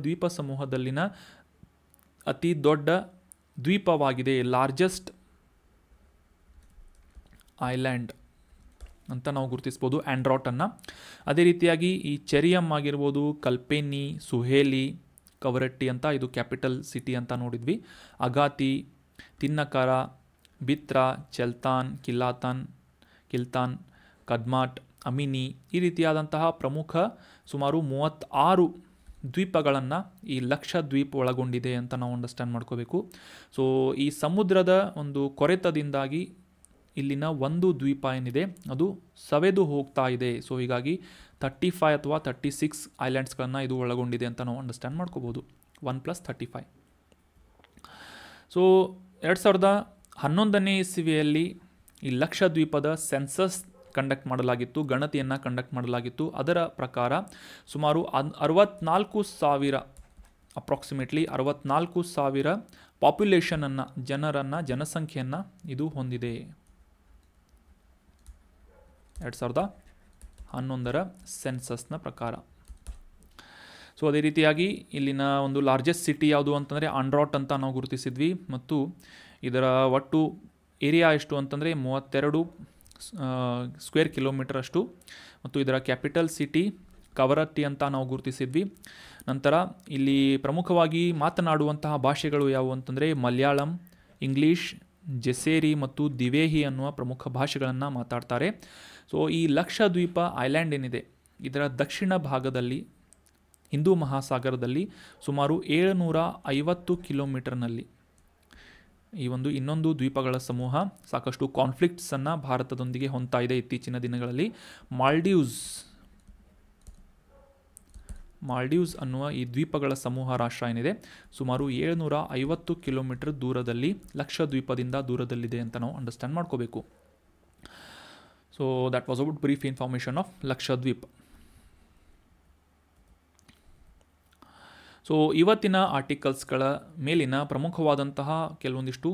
ದ್ವೀಪ ಸಮೂಹದಲ್ಲಿನ ಅತಿ ದೊಡ್ಡ ದ್ವೀಪವಾಗಿದೆ, ಲಾರ್ಜೆಸ್ಟ್ ಐಲ್ಯಾಂಡ್ ಅಂತ ನಾವು ಗುರುತಿಸ್ಬೋದು ಆಂಡ್ರಾಟನ್ನು. ಅದೇ ರೀತಿಯಾಗಿ ಈ ಚೆರಿಯಮ್ ಆಗಿರ್ಬೋದು, ಕಲ್ಪೇನಿ, ಸುಹೇಲಿ, ಕವರಟ್ಟಿ ಅಂತ ಇದು ಕ್ಯಾಪಿಟಲ್ ಸಿಟಿ ಅಂತ ನೋಡಿದ್ವಿ, ಅಗಾತಿ, ತಿನ್ನಕರ, ಬಿತ್ರಾ, ಚೆಲ್ತಾನ್, ಕಿಲ್ತಾನ್, ಕದ್ಮಾಟ್, ಅಮಿನಿ ಈ ರೀತಿಯಾದಂತಹ ಪ್ರಮುಖ ಸುಮಾರು 36 ದ್ವೀಪಗಳನ್ನು ಈ ಲಕ್ಷದ್ವೀಪ್ ಒಳಗೊಂಡಿದೆ ಅಂತ ನಾವು ಅಂಡರ್ಸ್ಟ್ಯಾಂಡ್ ಮಾಡ್ಕೋಬೇಕು. ಸೊ ಈ ಸಮುದ್ರದ ಒಂದು ಕೊರೆತದಿಂದಾಗಿ ಇಲ್ಲಿನ ಒಂದು ದ್ವೀಪ ಏನಿದೆ ಅದು ಸವೆದು ಹೋಗ್ತಾ ಇದೆ. ಸೊ ಹೀಗಾಗಿ 35 ಅಥವಾ 36 ಐಲ್ಯಾಂಡ್ಸ್ಗಳನ್ನು ಇದು ಒಳಗೊಂಡಿದೆ ಅಂತ ನಾವು ಅಂಡರ್ಸ್ಟ್ಯಾಂಡ್ ಮಾಡ್ಕೋಬೋದು. 1+35. ಸೊ 2011ನೇ ಇಸವಿಯಲ್ಲಿ ಈ ಲಕ್ಷದ್ವೀಪದ ಸೆನ್ಸಸ್ ಕಂಡಕ್ಟ್ ಮಾಡಲಾಗಿತ್ತು, ಗಣತಿಯನ್ನು ಕಂಡಕ್ಟ್ ಮಾಡಲಾಗಿತ್ತು. ಅದರ ಪ್ರಕಾರ ಸುಮಾರು 64,000 ಅಪ್ರಾಕ್ಸಿಮೇಟ್ಲಿ 64,000 ಪಾಪ್ಯುಲೇಷನನ್ನು ಜನಸಂಖ್ಯೆಯನ್ನು ಇದು ಹೊಂದಿದೆ 2011ರ ಸೆನ್ಸಸ್ನ ಪ್ರಕಾರ. ಸೊ ಅದೇ ರೀತಿಯಾಗಿ ಇಲ್ಲಿನ ಒಂದು ಲಾರ್ಜೆಸ್ಟ್ ಸಿಟಿ ಯಾವುದು ಅಂತಂದರೆ ಆಂಡ್ರಾಟ್ ಅಂತ ನಾವು ಗುರುತಿಸಿದ್ವಿ, ಮತ್ತು ಇದರ ಒಟ್ಟು ಏರಿಯಾ ಎಷ್ಟು ಅಂತಂದರೆ 32 ಸ್ಕ್ವೇರ್ ಕಿಲೋಮೀಟರ್ ಅಷ್ಟು, ಮತ್ತು ಇದರ ಕ್ಯಾಪಿಟಲ್ ಸಿಟಿ ಕವರತ್ತಿ ಅಂತ ನಾವು ಗುರುತಿಸಿದ್ವಿ. ನಂತರ ಇಲ್ಲಿ ಪ್ರಮುಖವಾಗಿ ಮಾತನಾಡುವಂತಹ ಭಾಷೆಗಳು ಯಾವುವು ಅಂತಂದರೆ ಮಲಯಾಳಂ, ಇಂಗ್ಲೀಷ್, ಜೆಸೇರಿ ಮತ್ತು ದಿವೇಹಿ ಅನ್ನುವ ಪ್ರಮುಖ ಭಾಷೆಗಳನ್ನು ಮಾತಾಡ್ತಾರೆ. ಸೊ ಈ ಲಕ್ಷದ್ವೀಪ ಐಲ್ಯಾಂಡ್ ಏನಿದೆ ಇದರ ದಕ್ಷಿಣ ಭಾಗದಲ್ಲಿ ಹಿಂದೂ ಮಹಾಸಾಗರದಲ್ಲಿ ಸುಮಾರು 750 ಕಿಲೋಮೀಟರ್ನಲ್ಲಿ ಈ ಒಂದು ಇನ್ನೊಂದು ದ್ವೀಪಗಳ ಸಮೂಹ ಸಾಕಷ್ಟು ಕಾನ್ಫ್ಲಿಕ್ಟ್ಸನ್ನು ಭಾರತದೊಂದಿಗೆ ಹೊಂದ್ತಾ ಇದೆ ಇತ್ತೀಚಿನ ದಿನಗಳಲ್ಲಿ. ಮಾಲ್ಡೀವ್ಸ್ ಅನ್ನುವ ಈ ದ್ವೀಪಗಳ ಸಮೂಹ ರಾಷ್ಟ್ರ ಏನಿದೆ ಸುಮಾರು 750 ಕಿಲೋಮೀಟರ್ ದೂರದಲ್ಲಿ ಲಕ್ಷದ್ವೀಪದಿಂದ ದೂರದಲ್ಲಿದೆ ಅಂತ ನಾವು ಅಂಡರ್ಸ್ಟ್ಯಾಂಡ್ ಮಾಡ್ಕೋಬೇಕು. So that was about brief information of Lakshadweep. So ಇವತ್ತಿನ ಆರ್ಟಿಕಲ್ಸ್ಗಳ ಮೇಲಿನ ಪ್ರಮುಖವಾದಂತಹ ಕೆಲವೊಂದಿಷ್ಟು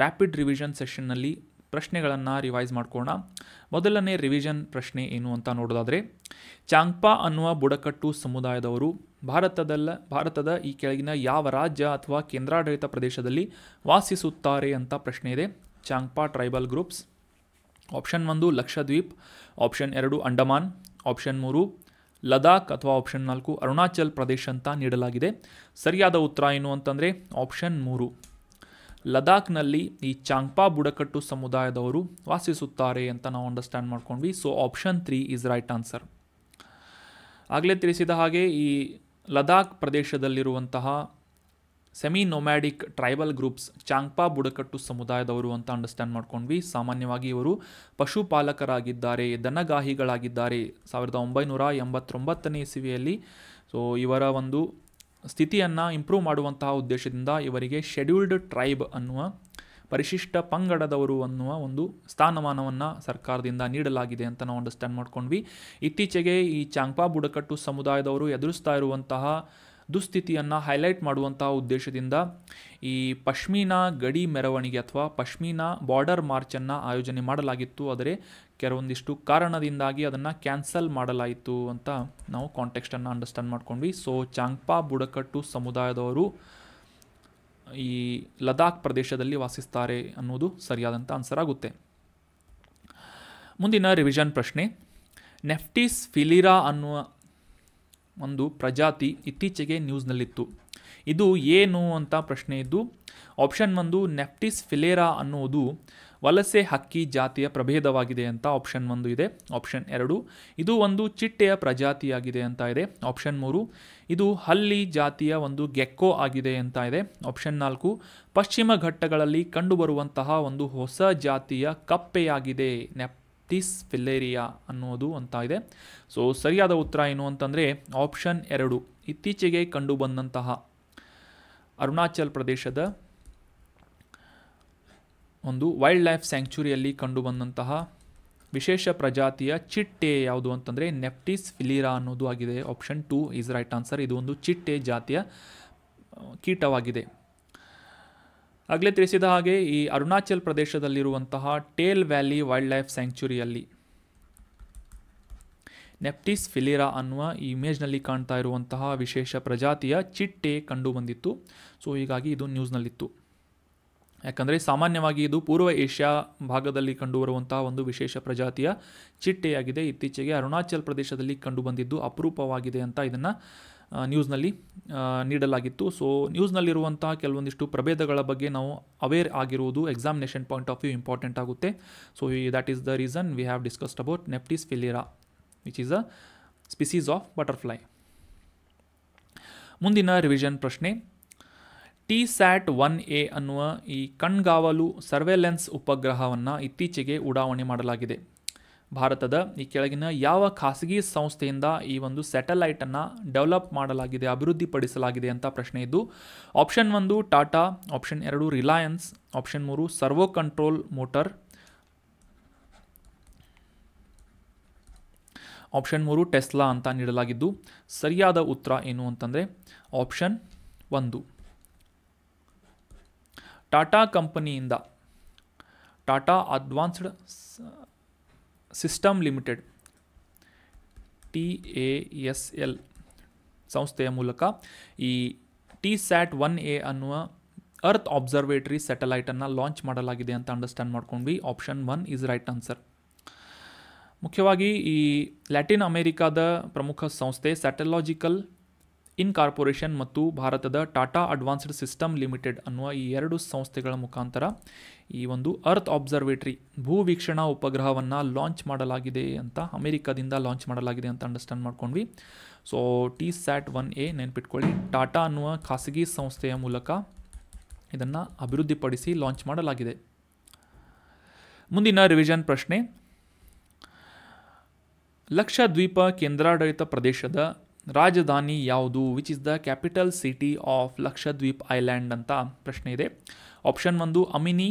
ರ್ಯಾಪಿಡ್ ರಿವಿಷನ್ ಸೆಷನ್ನಲ್ಲಿ ಪ್ರಶ್ನೆಗಳನ್ನು ರಿವೈಸ್ ಮಾಡ್ಕೋಣ. ಮೊದಲನೇ ರಿವಿಷನ್ ಪ್ರಶ್ನೆ ಏನು ಅಂತ ನೋಡೋದಾದರೆ, ಚಾಂಗ್ಪಾ ಅನ್ನುವ ಬುಡಕಟ್ಟು ಸಮುದಾಯದವರು ಭಾರತದ ಈ ಕೆಳಗಿನ ಯಾವ ರಾಜ್ಯ ಅಥವಾ ಕೇಂದ್ರಾಡಳಿತ ಪ್ರದೇಶದಲ್ಲಿ ವಾಸಿಸುತ್ತಾರೆ ಅಂತ ಪ್ರಶ್ನೆ ಇದೆ. Changpa tribal groups. Option 1 Lakshadweep, option 2 Andaman, option 3 Ladakh ಅಥವಾ ಆಪ್ಷನ್ 4 ಅರುಣಾಚಲ್ ಪ್ರದೇಶ ಅಂತ ನೀಡಲಾಗಿದೆ. ಸರಿಯಾದ ಉತ್ತರ ಏನು ಅಂತಂದರೆ ಆಪ್ಷನ್ 3 ಲದಾಖ್ನಲ್ಲಿ ಈ ಚಾಂಗ್ಪಾ ಬುಡಕಟ್ಟು ಸಮುದಾಯದವರು ವಾಸಿಸುತ್ತಾರೆ ಅಂತ ನಾವು ಅಂಡರ್ಸ್ಟ್ಯಾಂಡ್ ಮಾಡ್ಕೊಂಡ್ವಿ. So option 3 is right answer. ಆಗಲೇ ತಿಳಿಸಿದ ಹಾಗೆ ಈ ಲದಾಖ್ ಪ್ರದೇಶದಲ್ಲಿರುವಂತಹ semi nomadic tribal groups Changpa ಬುಡಕಟ್ಟು ಸಮುದಾಯದವರು ಅಂತ ಅಂಡರ್ಸ್ಟ್ಯಾಂಡ್ ಮಾಡ್ಕೊಂಡ್ವಿ. ಸಾಮಾನ್ಯವಾಗಿ ಇವರು ಪಶುಪಾಲಕರಾಗಿದ್ದಾರೆ, ದನಗಾಹಿಗಳಾಗಿದ್ದಾರೆ 1989ನೇ ಇಸವಿಯಲ್ಲಿ. ಸೊ ಇವರ ಒಂದು ಸ್ಥಿತಿಯನ್ನು ಇಂಪ್ರೂವ್ ಮಾಡುವಂತಹ ಉದ್ದೇಶದಿಂದ ಇವರಿಗೆ ಶೆಡ್ಯೂಲ್ಡ್ ಟ್ರೈಬ್ ಅನ್ನುವ ಪರಿಶಿಷ್ಟ ಪಂಗಡದವರು ಅನ್ನುವ ಒಂದು ಸ್ಥಾನಮಾನವನ್ನು ಸರ್ಕಾರದಿಂದ ನೀಡಲಾಗಿದೆ ಅಂತ ನಾವು ಅಂಡರ್ಸ್ಟ್ಯಾಂಡ್ ಮಾಡ್ಕೊಂಡ್ವಿ. ಇತ್ತೀಚೆಗೆ ಈ ಚಾಂಗ್ಪಾ ಬುಡಕಟ್ಟು ಸಮುದಾಯದವರು ಎದುರಿಸ್ತಾ ಇರುವಂತಹ ದುಸ್ಥಿತಿಯನ್ನು ಹೈಲೈಟ್ ಮಾಡುವಂತಹ ಉದ್ದೇಶದಿಂದ ಈ ಪಶ್ಮೀನಾ ಗಡಿ ಮೆರವಣಿಗೆ ಅಥವಾ ಪಶ್ಮೀನಾ ಬಾರ್ಡರ್ ಮಾರ್ಚನ್ನು ಆಯೋಜನೆ ಮಾಡಲಾಗಿತ್ತು. ಆದರೆ ಕೆಲವೊಂದಿಷ್ಟು ಕಾರಣದಿಂದಾಗಿ ಅದನ್ನು ಕ್ಯಾನ್ಸಲ್ ಮಾಡಲಾಯಿತು ಅಂತ ನಾವು ಕಾಂಟೆಕ್ಸ್ಟನ್ನು ಅಂಡರ್ಸ್ಟ್ಯಾಂಡ್ ಮಾಡ್ಕೊಂಡ್ವಿ. ಸೊ ಚಾಂಗ್ಪಾ ಬುಡಕಟ್ಟು ಸಮುದಾಯದವರು ಈ ಲದಾಖ್ ಪ್ರದೇಶದಲ್ಲಿ ವಾಸಿಸ್ತಾರೆ ಅನ್ನೋದು ಸರಿಯಾದಂಥ ಆನ್ಸರ್ ಆಗುತ್ತೆ. ಮುಂದಿನ ರಿವಿಷನ್ ಪ್ರಶ್ನೆ, ನೆಫ್ಟಿಸ್ ಫಿಲಿರಾ ಅನ್ನುವ ಒಂದು ಪ್ರಜಾತಿ ಇತ್ತೀಚೆಗೆ ನ್ಯೂಸ್ನಲ್ಲಿತ್ತು. ಇದು ಏನು ಅಂತ ಪ್ರಶ್ನೆ ಇದ್ದು, ಆಪ್ಷನ್ 1 ನೆಫ್ಟಿಸ್ ಫಿಲೇರಾ ಅನ್ನುವುದು ವಲಸೆ ಹಕ್ಕಿ ಜಾತಿಯ ಪ್ರಭೇದವಾಗಿದೆ ಅಂತ ಆಪ್ಷನ್ 1 ಇದೆ. ಆಪ್ಷನ್ 2 ಇದು ಒಂದು ಚಿಟ್ಟೆಯ ಪ್ರಜಾತಿಯಾಗಿದೆ ಅಂತ ಇದೆ. ಆಪ್ಷನ್ 3 ಇದು ಹಲ್ಲಿ ಜಾತಿಯ ಒಂದು ಗೆಕ್ಕೋ ಆಗಿದೆ ಅಂತ ಇದೆ. ಆಪ್ಷನ್ 4 ಪಶ್ಚಿಮ ಘಟ್ಟಗಳಲ್ಲಿ ಕಂಡುಬರುವಂತಹ ಒಂದು ಹೊಸ ಜಾತಿಯ ಕಪ್ಪೆಯಾಗಿದೆ ನೆಫ್ಟಿಸ್ ಫಿಲೇರಿಯಾ ಅನ್ನೋದು ಅಂತ ಇದೆ. ಸೊ ಸರಿಯಾದ ಉತ್ತರ ಏನು ಅಂತಂದರೆ ಆಪ್ಷನ್ 2 ಇತ್ತೀಚೆಗೆ ಕಂಡುಬಂದಂತಹ ಅರುಣಾಚಲ್ ಪ್ರದೇಶದ ಒಂದು ವೈಲ್ಡ್ ಲೈಫ್ ಸ್ಯಾಂಕ್ಚುರಿಯಲ್ಲಿ ಕಂಡುಬಂದಂತಹ ವಿಶೇಷ ಪ್ರಜಾತಿಯ ಚಿಟ್ಟೆ ಯಾವುದು ಅಂತಂದರೆ ನೆಫ್ಟಿಸ್ ಫಿಲಿರಾ ಅನ್ನೋದು ಆಗಿದೆ. Option 2 is right answer. ಇದು ಒಂದು ಚಿಟ್ಟೆ ಜಾತಿಯ ಕೀಟವಾಗಿದೆ. ಆಗಲೇ ತಿಳಿಸಿದ ಹಾಗೆ ಈ ಅರುಣಾಚಲ್ ಪ್ರದೇಶದಲ್ಲಿರುವಂತಹ ಟೇಲ್ ವ್ಯಾಲಿ ವೈಲ್ಡ್ ಲೈಫ್ ಸ್ಯಾಂಕ್ಚುರಿಯಲ್ಲಿ ನೆಫ್ಟಿಸ್ ಫಿಲಿರಾ ಅನ್ನುವ ಈ ಇಮೇಜ್ನಲ್ಲಿ ಕಾಣ್ತಾ ಇರುವಂತಹ ವಿಶೇಷ ಪ್ರಜಾತಿಯ ಚಿಟ್ಟೆ ಕಂಡುಬಂದಿತ್ತು. ಸೊ ಹೀಗಾಗಿ ಇದು ನ್ಯೂಸ್ನಲ್ಲಿತ್ತು. ಯಾಕಂದರೆ ಸಾಮಾನ್ಯವಾಗಿ ಇದು ಪೂರ್ವ ಏಷ್ಯಾ ಭಾಗದಲ್ಲಿ ಕಂಡುಬರುವಂತಹ ಒಂದು ವಿಶೇಷ ಪ್ರಜಾತಿಯ ಚಿಟ್ಟೆಯಾಗಿದೆ. ಇತ್ತೀಚೆಗೆ ಅರುಣಾಚಲ್ ಪ್ರದೇಶದಲ್ಲಿ ಕಂಡುಬಂದಿದ್ದು ಅಪರೂಪವಾಗಿದೆ ಅಂತ ಇದನ್ನು ನ್ಯೂಸ್ನಲ್ಲಿ ನೀಡಲಾಗಿತ್ತು. ಸೊ ನ್ಯೂಸ್ನಲ್ಲಿರುವಂತಹ ಕೆಲವೊಂದಿಷ್ಟು ಪ್ರಭೇದಗಳ ಬಗ್ಗೆ ನಾವು ಅವೇರ್ ಆಗಿರುವುದು examination point of view important ಆಗುತ್ತೆ. So that is the reason we have discussed about Neptis philyra which is a species of butterfly. ಮುಂದಿನ ರಿವಿಷನ್ ಪ್ರಶ್ನೆ, TSAT-1A ಅನ್ನುವ ಈ ಕಣ್ಗಾವಲು ಸರ್ವೆಲೆನ್ಸ್ ಉಪಗ್ರಹವನ್ನು ಇತ್ತೀಚೆಗೆ ಉಡಾವಣೆ ಮಾಡಲಾಗಿದೆ. ಭಾರತದ ಈ ಕೆಳಗಿನ ಯಾವ ಖಾಸಗಿ ಸಂಸ್ಥೆಯಿಂದ ಈ ಒಂದು ಸ್ಯಾಟಲೈಟನ್ನು ಡೆವಲಪ್ ಮಾಡಲಾಗಿದೆ, ಅಭಿವೃದ್ಧಿಪಡಿಸಲಾಗಿದೆ ಅಂತ ಪ್ರಶ್ನೆ ಇದ್ದು, option 1 Tata, option 2 Reliance, option 3 servo control motor, option 3 Tesla ಅಂತ ನೀಡಲಾಗಿದ್ದು ಸರಿಯಾದ ಉತ್ತರ ಏನು ಅಂತಂದರೆ ಆಪ್ಷನ್ 1. ಟಾಟಾ ಕಂಪನಿಯಿಂದ Tata advanced system limited TASL ಸಂಸ್ಥೆಯ ಮೂಲಕ ಈ TSAT-1A ಅನ್ನುವ ಅರ್ತ್ ಅಬ್ಸರ್ವೇಟರಿ ಸ್ಯಾಟಲೈಟನ್ನು ಲಾಂಚ್ ಮಾಡಲಾಗಿದೆ ಅಂತ ಅಂಡರ್ಸ್ಟ್ಯಾಂಡ್ ಮಾಡ್ಕೊಂಡ್ವಿ. Option 1 is right answer. ಮುಖ್ಯವಾಗಿ ಈ ಲ್ಯಾಟಿನ್ ಅಮೆರಿಕಾದ ಪ್ರಮುಖ ಸಂಸ್ಥೆ ಸ್ಯಾಟಲಾಜಿಕಲ್ ಇನ್ಕಾರ್ಪೊರೇಷನ್ ಮತ್ತು ಭಾರತದ ಟಾಟಾ ಅಡ್ವಾನ್ಸ್ಡ್ ಸಿಸ್ಟಮ್ ಲಿಮಿಟೆಡ್ ಅನ್ನುವ ಈ ಎರಡು ಸಂಸ್ಥೆಗಳ ಮುಖಾಂತರ ಈ ಒಂದು ಅರ್ತ್ ಅಬ್ಸರ್ವೇಟರಿ ಭೂವೀಕ್ಷಣಾ ಉಪಗ್ರಹವನ್ನು ಲಾಂಚ್ ಮಾಡಲಾಗಿದೆ ಅಂತ, ಅಮೆರಿಕಾದಿಂದ ಲಾಂಚ್ ಮಾಡಲಾಗಿದೆ ಅಂತ ಅಂಡರ್ಸ್ಟ್ಯಾಂಡ್ ಮಾಡ್ಕೊಂಡ್ವಿ. ಸೊ TSAT-1A ನೆನ್ಪಿಟ್ಕೊಳ್ಳಿ, ಟಾಟಾ ಅನ್ನುವ ಖಾಸಗಿ ಸಂಸ್ಥೆಯ ಮೂಲಕ ಇದನ್ನು ಅಭಿವೃದ್ಧಿಪಡಿಸಿ ಲಾಂಚ್ ಮಾಡಲಾಗಿದೆ. ಮುಂದಿನ ರಿವಿಷನ್ ಪ್ರಶ್ನೆ, ಲಕ್ಷದ್ವೀಪ ಕೇಂದ್ರಾಡಳಿತ ಪ್ರದೇಶದ ರಾಜಧಾನಿ ಯಾವುದು? Which is the capital city of Lakshadweep island ಅಂತ ಪ್ರಶ್ನೆ ಇದೆ. Option 1 Amini,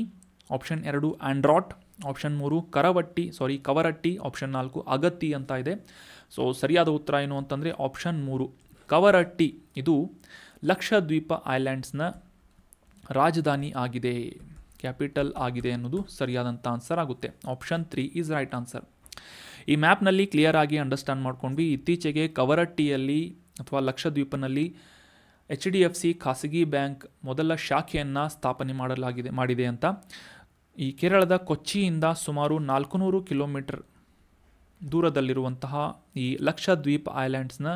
option 2 Androth, option 3 Kavaratti, option 4 Agatti ಅಂತ ಇದೆ. ಸೊ ಸರಿಯಾದ ಉತ್ತರ ಏನು ಅಂತಂದರೆ ಆಪ್ಷನ್ 3 ಕವರಟ್ಟಿ ಇದು ಲಕ್ಷದ್ವೀಪ ಐಲ್ಯಾಂಡ್ಸ್ನ ರಾಜಧಾನಿ ಆಗಿದೆ, ಕ್ಯಾಪಿಟಲ್ ಆಗಿದೆ ಅನ್ನೋದು ಸರಿಯಾದಂಥ ಆನ್ಸರ್ ಆಗುತ್ತೆ. Option 3 is right answer. ಈ ಮ್ಯಾಪ್ನಲ್ಲಿ ಕ್ಲಿಯರ್ ಆಗಿ ಅಂಡರ್ಸ್ಟ್ಯಾಂಡ್ ಮಾಡ್ಕೊಂಡ್ವಿ. ಇತ್ತೀಚೆಗೆ ಕವರಟ್ಟಿಯಲ್ಲಿ ಅಥವಾ ಲಕ್ಷದ್ವೀಪನಲ್ಲಿ HDFC ಖಾಸಗಿ ಬ್ಯಾಂಕ್ ಮೊದಲ ಶಾಖೆಯನ್ನು ಸ್ಥಾಪನೆ ಮಾಡಿದೆ ಅಂತ. ಈ ಕೇರಳದ ಕೊಚ್ಚಿಯಿಂದ ಸುಮಾರು 400 ಕಿಲೋಮೀಟರ್ ದೂರದಲ್ಲಿರುವಂತಹ ಈ ಲಕ್ಷದ್ವೀಪ್ ಐಲ್ಯಾಂಡ್ಸ್ನ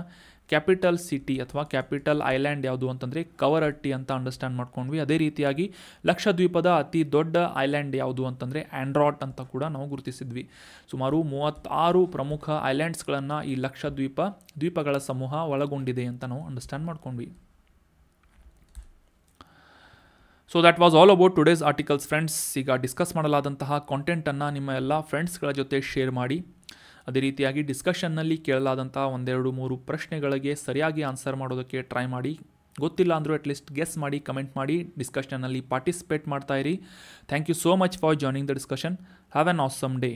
ಕ್ಯಾಪಿಟಲ್ ಸಿಟಿ ಅಥವಾ ಕ್ಯಾಪಿಟಲ್ ಐಲ್ಯಾಂಡ್ ಯಾವುದು ಅಂತಂದರೆ ಕವರಟ್ಟಿ ಅಂತ ಅಂಡರ್ಸ್ಟ್ಯಾಂಡ್ ಮಾಡ್ಕೊಂಡ್ವಿ. ಅದೇ ರೀತಿಯಾಗಿ ಲಕ್ಷದ್ವೀಪದ ಅತಿ ದೊಡ್ಡ ಐಲ್ಯಾಂಡ್ ಯಾವುದು ಅಂತಂದರೆ ಆಂಡ್ರಾಟ್ ಅಂತ ಕೂಡ ನಾವು ಗುರುತಿಸಿದ್ವಿ. ಸುಮಾರು 36 ಪ್ರಮುಖ ಐಲ್ಯಾಂಡ್ಸ್ಗಳನ್ನು ಈ ದ್ವೀಪಗಳ ಸಮೂಹ ಒಳಗೊಂಡಿದೆ ಅಂತ ನಾವು ಅಂಡರ್ಸ್ಟ್ಯಾಂಡ್ ಮಾಡ್ಕೊಂಡ್ವಿ. So that was all about today's articles friends. ಈಗ ಡಿಸ್ಕಸ್ ಮಾಡಲಾದಂತಹ ಕಾಂಟೆಂಟನ್ನು ನಿಮ್ಮ ಎಲ್ಲ ಫ್ರೆಂಡ್ಸ್ಗಳ ಜೊತೆ ಶೇರ್ ಮಾಡಿ. ಅದೇ ರೀತಿಯಾಗಿ ಡಿಸ್ಕಷನ್ನಲ್ಲಿ ಕೇಳಲಾದಂತಹ 1-2-3 ಪ್ರಶ್ನೆಗಳಿಗೆ ಸರಿಯಾಗಿ ಆನ್ಸರ್ ಮಾಡೋದಕ್ಕೆ ಟ್ರೈ ಮಾಡಿ. ಗೊತ್ತಿಲ್ಲ ಅಂದರೂ ಅಟ್ಲೀಸ್ಟ್ ಗೆಸ್ ಮಾಡಿ, ಕಮೆಂಟ್ ಮಾಡಿ, ಡಿಸ್ಕಷನ್ನಲ್ಲಿ ಪಾರ್ಟಿಸಿಪೇಟ್ ಮಾಡ್ತಾ ಇರಿ. Thank you so much for joining the discussion. Have an awesome day.